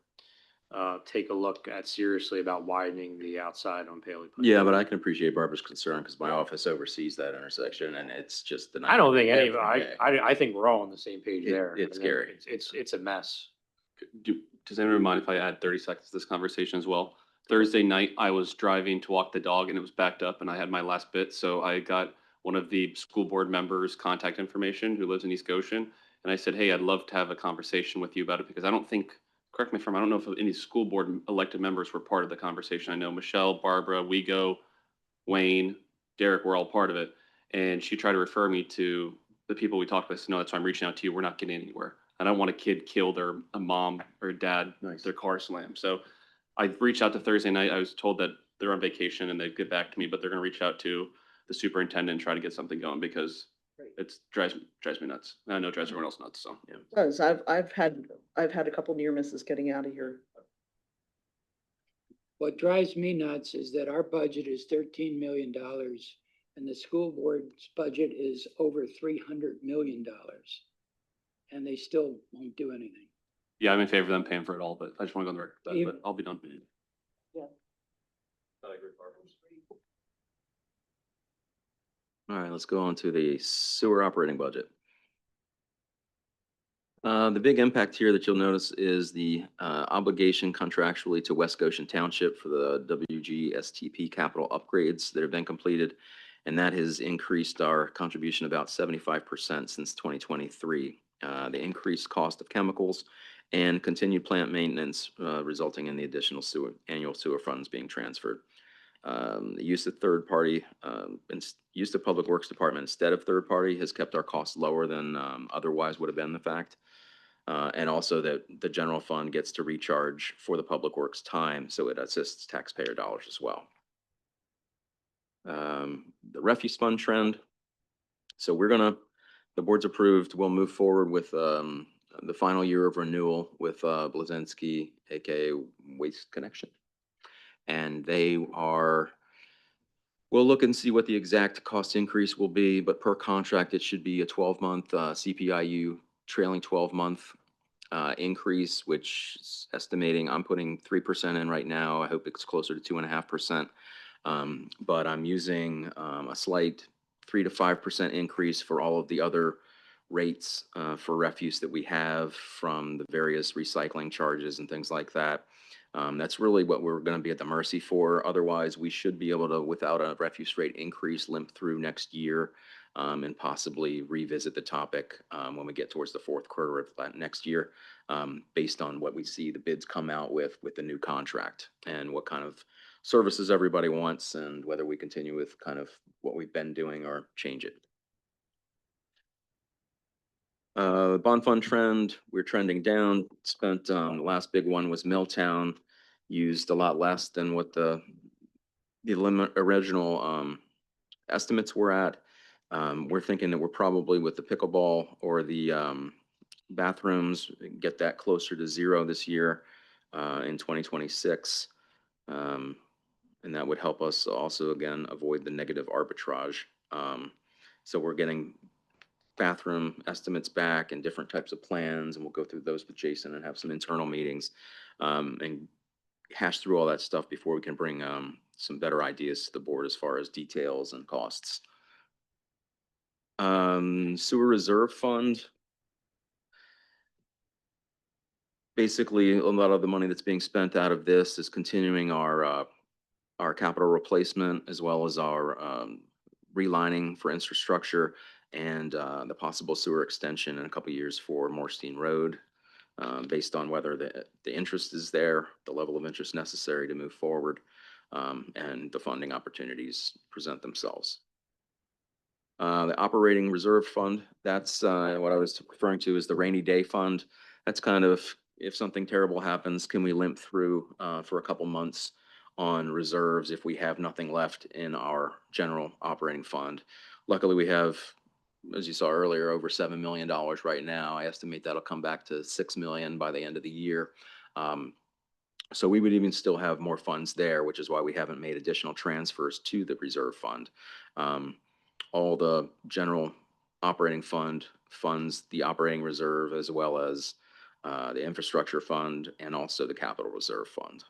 take a look at seriously about widening the outside on Paley Pike. Yeah, but I can appreciate Barbara's concern because my office oversees that intersection and it's just the. I don't think any of every it, day. I think we're all on the same page there. It's I mean, scary. It's a mess. Does anyone mind if I add 30 seconds to this conversation as well? Thursday night, I was driving to walk the dog and it was backed up and I had my last bit. So I got one of the school board members' contact information who lives in East Goshen. And I said, hey, I'd love to have a conversation with you about it because I don't think, correct me if I'm, I don't know if any school board elected members were part of the conversation. I know Michelle, Barbara, Wego, Wayne, Derek were all part of it. And she tried to refer me to the people we talked with. So no, that's why I'm reaching out to you. We're not getting anywhere. I don't want a kid killed or a mom or a dad, Nice. their car slammed. So I reached out to Thursday night. I was told that they're on vacation and they'd get back to me, but they're going to reach out to the superintendent and try to get something going because it drives me nuts. And I know it drives everyone else nuts. So yeah. It does. I've had a couple near misses getting out of here. What drives me nuts is that our budget is $13 million and the school board's budget is over $300 million. And they still won't do anything. Yeah, I'm in favor of them paying for it all, but I just want to go on the record with that, Even- but I'll be done. Yeah. I agree, Barbara. All right, let's go on to the sewer operating budget. The big impact here that you'll notice is the obligation contractually to West Goshen Township for the WGSTP capital upgrades that have been completed. And that has increased our contribution about 75% since 2023. The increased cost of chemicals and continued plant maintenance resulting in the additional annual sewer funds being transferred. The use of third party, use of Public Works Department instead of third party has kept our costs lower than otherwise would have been the fact. And also that the general fund gets to recharge for the Public Works time, so it assists taxpayer dollars as well. The refuse fund trend. So the board's approved, we'll move forward with the final year of renewal with Blazinski, AKA Waste Connection. And we'll look and see what the exact cost increase will be, but per contract, it should be a 12-month CPIU trailing 12-month increase, which is estimating, I'm putting 3% in right now. I hope it's closer to 2.5%. But I'm using a slight 3 to 5% increase for all of the other rates for refuse that we have from the various recycling charges and things like that. That's really what we're going to be at the mercy for. Otherwise, we should be able to, without a refuse rate increase, limp through next year and possibly revisit the topic when we get towards the fourth quarter of that next year, based on what we see the bids come out with the new contract and what kind of services everybody wants and whether we continue with kind of what we've been doing or change it. Bond fund trend, we're trending down. Spent, the last big one was Milltown, used a lot less than what the original estimates were at. We're thinking that we're probably with the pickleball or the bathrooms, get that closer to zero this year in 2026. And that would help us also, again, avoid the negative arbitrage. So we're getting bathroom estimates back and different types of plans, and we'll go through those with Jason and have some internal meetings and hash through all that stuff before we can bring some better ideas to the board as far as details and costs. Sewer reserve fund. Basically, a lot of the money that's being spent out of this is continuing our capital replacement as well as our relining for infrastructure and the possible sewer extension in a couple of years for Morstein Road, based on whether the interest is there, the level of interest necessary to move forward, and the funding opportunities present themselves. The operating reserve fund, that's what I was referring to as the rainy day fund. That's kind of, if something terrible happens, can we limp through for a couple months on reserves if we have nothing left in our general operating fund? Luckily, we have, as you saw earlier, over $7 million right now. I estimate that'll come back to $6 million by the end of the year. So we would even still have more funds there, which is why we haven't made additional transfers to the reserve fund. All the general operating fund funds the operating reserve as well as the infrastructure fund and also the capital reserve fund.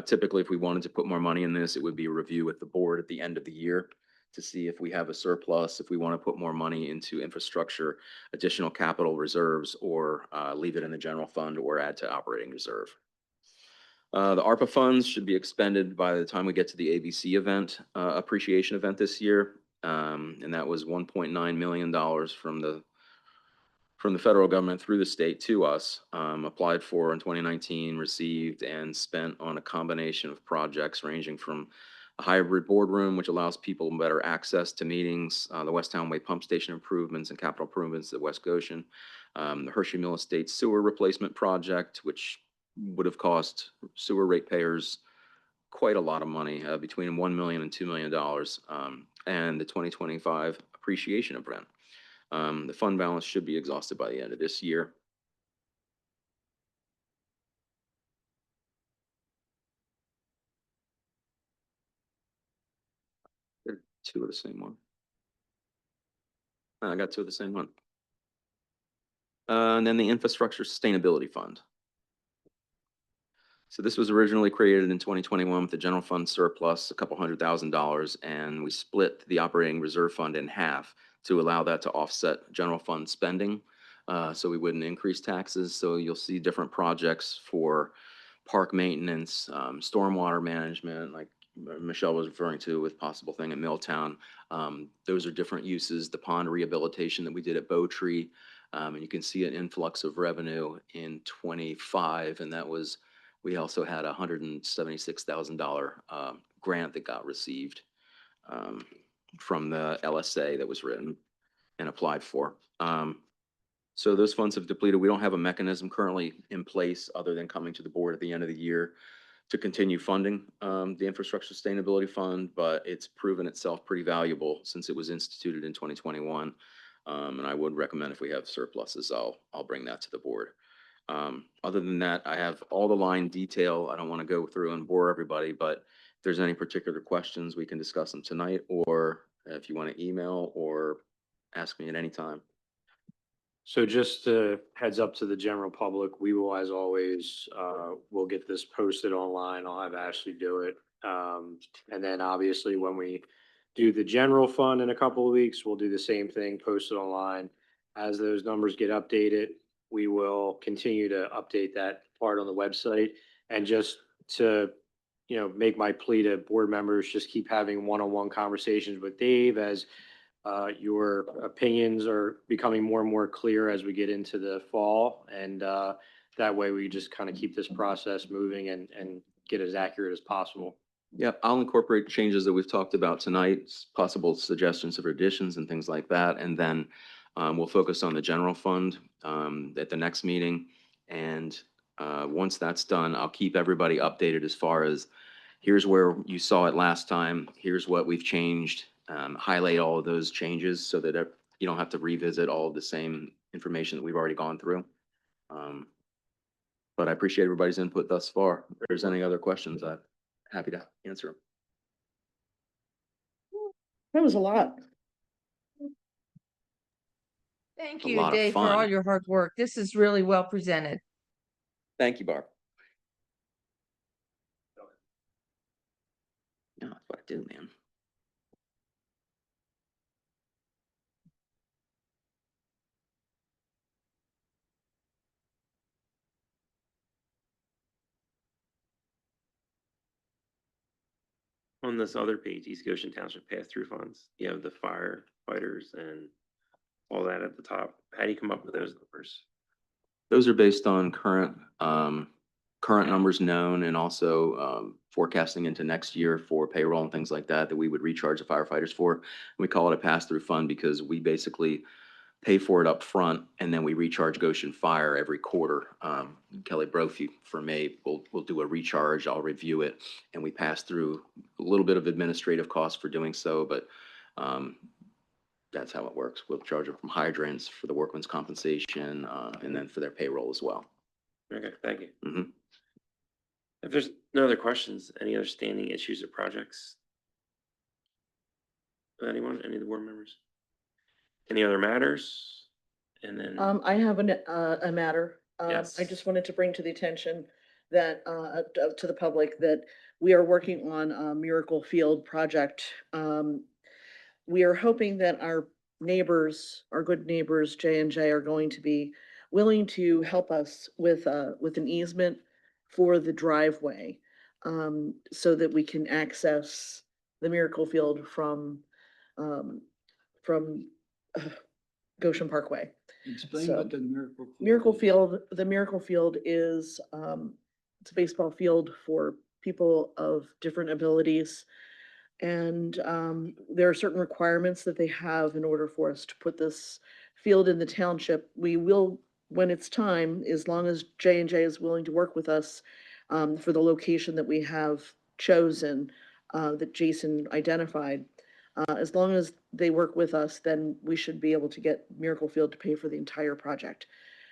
Typically, if we wanted to put more money in this, it would be a review with the board at the end of the year to see if we have a surplus, if we want to put more money into infrastructure, additional capital reserves, or leave it in the general fund or add to operating reserve. The ARPA funds should be expended by the time we get to the ABC event, appreciation event this year. And that was $1.9 million from the federal government through the state to us, applied for in 2019, received and spent on a combination of projects ranging from a hybrid boardroom, which allows people better access to meetings, the West Townway pump station improvements and capital improvements at West Goshen, the Hershey Mill Estate sewer replacement project, which would have cost sewer ratepayers quite a lot of money, between $1 million and $2 million, and the 2025 appreciation event. The fund balance should be exhausted by the end of this year. They're two of the same one. I got two of the same one. And then the Infrastructure Sustainability Fund. So this was originally created in 2021 with the general fund surplus, a couple $100,000, and we split the operating reserve fund in half to allow that to offset general fund spending, so we wouldn't increase taxes. So you'll see different projects for park maintenance, stormwater management, like Michelle was referring to with possible thing at Milltown. Those are different uses. The pond rehabilitation that we did at Bow Tree, and you can see an influx of revenue in 25, and that was, we also had a $176,000 grant that got received from the LSA that was written and applied for. So those funds have depleted. We don't have a mechanism currently in place other than coming to the board at the end of the year to continue funding the Infrastructure Sustainability Fund, but it's proven itself pretty valuable since it was instituted in 2021. And I would recommend if we have surpluses, I'll bring that to the board. Other than that, I have all the line detail. I don't want to go through and bore everybody, but if there's any particular questions, we can discuss them tonight, or if you want to email or ask me at any time. So just heads up to the general public, we will, as always, we'll get this posted online. I'll have Ashley do it. And then obviously when we do the general fund in a couple of weeks, we'll do the same thing, post it online. As those numbers get updated, we will continue to update that part on the website. And just to, make my plea to board members, just keep having one-on-one conversations with Dave as your opinions are becoming more and more clear as we get into the fall. And that way we just kind of keep this process moving and get as accurate as possible. Yeah, I'll incorporate changes that we've talked about tonight, possible suggestions of additions and things like that. And then we'll focus on the general fund at the next meeting. And once that's done, I'll keep everybody updated as far as here's where you saw it last time, here's what we've changed, highlight all of those changes so that you don't have to revisit all of the same information that we've already gone through. But I appreciate everybody's input thus far. If there's any other questions, I'm happy to answer them. That was a lot. Thank A you, lot of Dave, for all fun. your hard work. This is really well presented. Thank you, Barb. Yeah, that's what I do, man. On this other page, East Goshen Township pass-through funds, you have the firefighters and all that at the top. How do you come up with those numbers? Those are based on current numbers known and also forecasting into next year for payroll and things like that we would recharge the firefighters for. We call it a pass-through fund because we basically pay for it up front and then we recharge Goshen Fire every quarter. Kelly Brophy for me will do a recharge. I'll review it and we pass through a little bit of administrative costs for doing so, but that's how it works. We'll charge them from hydrants for the workman's compensation and then for their payroll as well. Okay, thank you. Mhm. If there's no other questions, any other standing issues or projects? Anyone, any of the board members? Any other matters? And then, I have a matter. Yes. I just wanted to bring to the attention that, to the public, that we are working on a Miracle Field project. We are hoping that our neighbors, our good neighbors, J&J, are going to be willing to help us with an easement for the driveway, so that we can access the Miracle Field from um, Goshen Parkway. Explain So, what the Miracle. Miracle is. Field, the Miracle Field is, it's a baseball field for people of different abilities. And there are certain requirements that they have in order for us to put this field in the township. We will, when it's time, as long as J&J is willing to work with us for the location that we have chosen, that Jason identified. As long as they work with us, then we should be able to get Miracle Field to pay for the entire project.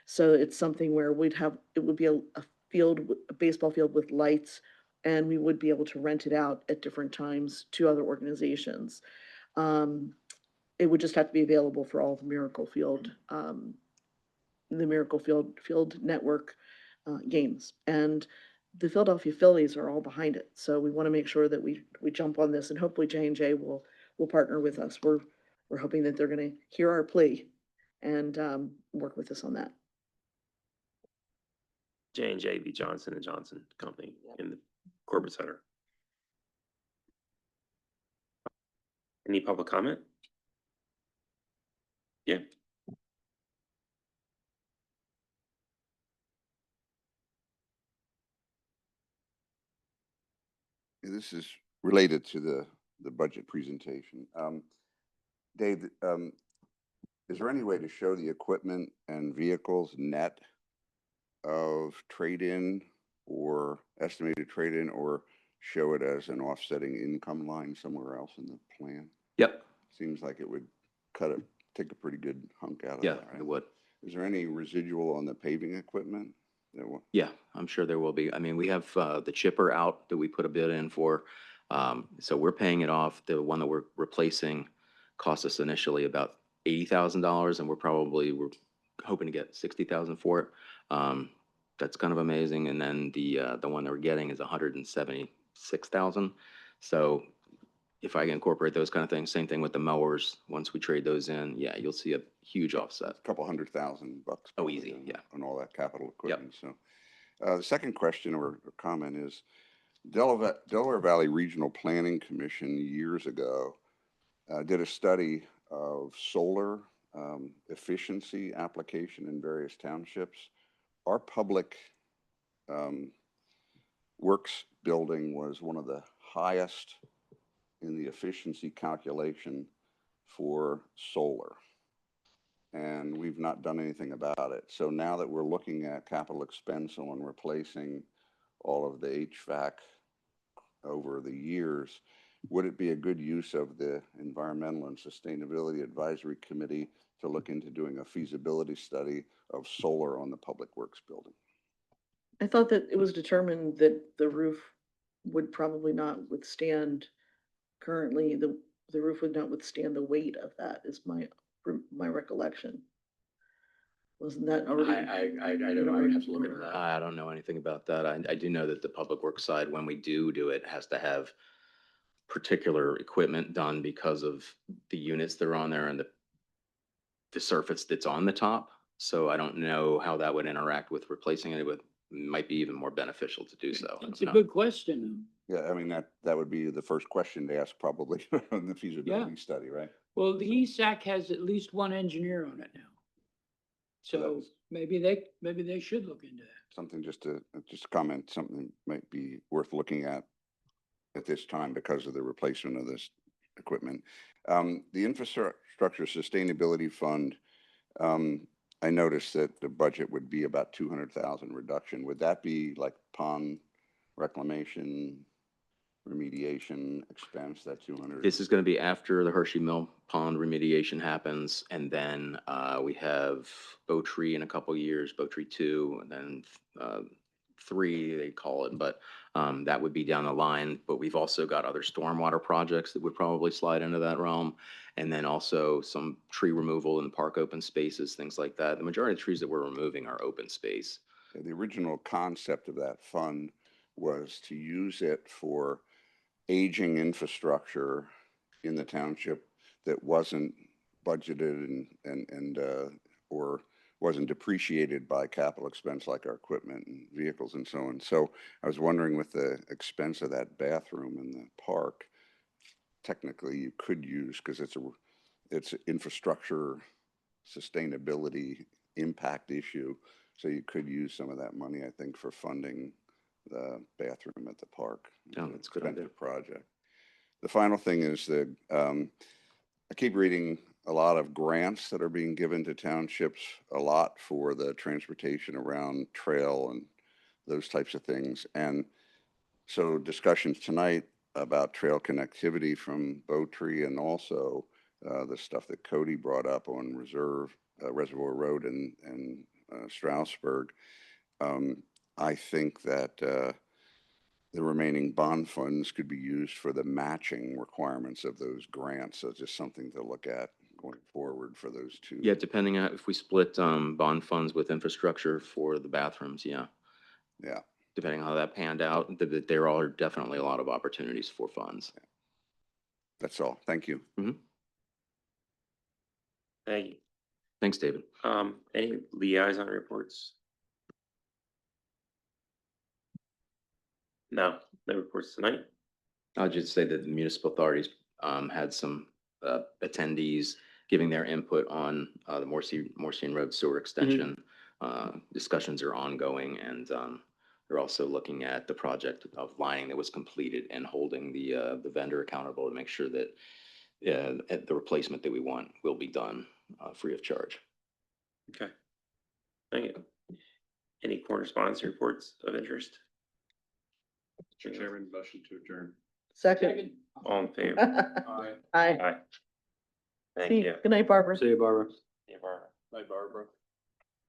So it's something where it would be a field, a baseball field with lights, and we would be able to rent it out at different times to other organizations. It would just have to be available for all of the Miracle Field Network games. And the Philadelphia Phillies are all behind it. So we want to make sure that we jump on this, and hopefully J&J will partner with us. We're hoping that they're going to hear our plea and work with us on that. J&J B. Johnson and Johnson Company in the corporate center. Any public comment? Yeah. This is related to the budget presentation. Dave, is there any way to show the equipment and vehicles net of trade-in or estimated trade-in, or show it as an offsetting income line somewhere else in the plan? Yep. Seems like it would cut a take a pretty good hunk out of Yeah, that, right? it would. Is there any residual on the paving equipment? Yeah, I'm sure there will be. I mean, we have the chipper out that we put a bid in for. So we're paying it off. The one that we're replacing cost us initially about $80,000, and we're hoping to get 60,000 for it. That's kind of amazing. And then the one that we're getting is 176,000. So if I can incorporate those kind of things, same thing with the mowers. Once we trade those in, yeah, you'll see a huge offset. A couple $100,000. Oh, probably easy, on- yeah. On all that capital equipment, so. The second question or comment is, Delaware Valley Regional Planning Commission years ago did a study of solar efficiency application in various townships. Our public works building was one of the highest in the efficiency calculation for solar. And we've not done anything about it. So now that we're looking at capital expense on replacing all of the HVAC over the years, would it be a good use of the Environmental and Sustainability Advisory Committee to look into doing a feasibility study of solar on the public works building? I thought that it was determined that the roof would probably not withstand, currently, the roof would not withstand the weight of that, is my recollection. Wasn't that already? I don't know. I would have to look into that. I don't know anything about that. I do know that the public works side, when we do it, has to have particular equipment done because of the units that are on there and the surface that's on the top. So I don't know how that would interact with replacing it. It might be even more beneficial to do so. It's a good question. Yeah, I mean, that would be the first question to ask probably on the feasibility study, right? Well, the ESAC has at least one engineer on it now. So maybe they should look into that. Something just to comment, something might be worth looking at this time because of the replacement of this equipment. The Infrastructure Sustainability Fund, I noticed that the budget would be about 200,000 reduction. Would that be like pond reclamation, remediation expense, that 200? This is going to be after the Hershey Mill Pond remediation happens, and then we have Bow Tree in a couple years, Bow Tree 2, and then 3, they call it, but that would be down the line. But we've also got other stormwater projects that would probably slide into that realm, and then also some tree removal in park open spaces, things like that. The majority of the trees that we're removing are open space. The original concept of that fund was to use it for aging infrastructure in the township that wasn't budgeted and or wasn't depreciated by capital expense like our equipment and vehicles and so on. So I was wondering, with the expense of that bathroom in the park, technically you could use, because it's infrastructure sustainability impact issue. So you could use some of that money, I think, for funding the bathroom at the park. Oh, that's a good idea. Project. The final thing is that I keep reading a lot of grants that are being given to townships, a lot for the transportation around trail and those types of things. And so discussions tonight about trail connectivity from Bow Tree, and also the stuff that Cody brought up on Reservoir Road and Strasburg. I think that the remaining bond funds could be used for the matching requirements of those grants. So just something to look at going forward for those two. Yeah, depending on if we split bond funds with infrastructure for the bathrooms, yeah. Yeah. Depending on how that panned out, there are definitely a lot of opportunities for funds. That's all. Thank you. Thank you. Thanks, David. Any liaison reports? No reports tonight. I'll just say that the municipal authorities had some attendees giving their input on the Morcine Road sewer extension. Discussions are ongoing, and they're also looking at the project of lining that was completed and holding the vendor accountable to make sure that the replacement that we want will be done free of charge. Okay. Thank you. Any correspondence reports of interest? Mr. Chairman, motion to adjourn. Second. All in favor? Aye. Aye. Thank See you. Good night, Barbara. See you, Barbara. See you, Barbara. Bye, Barbara.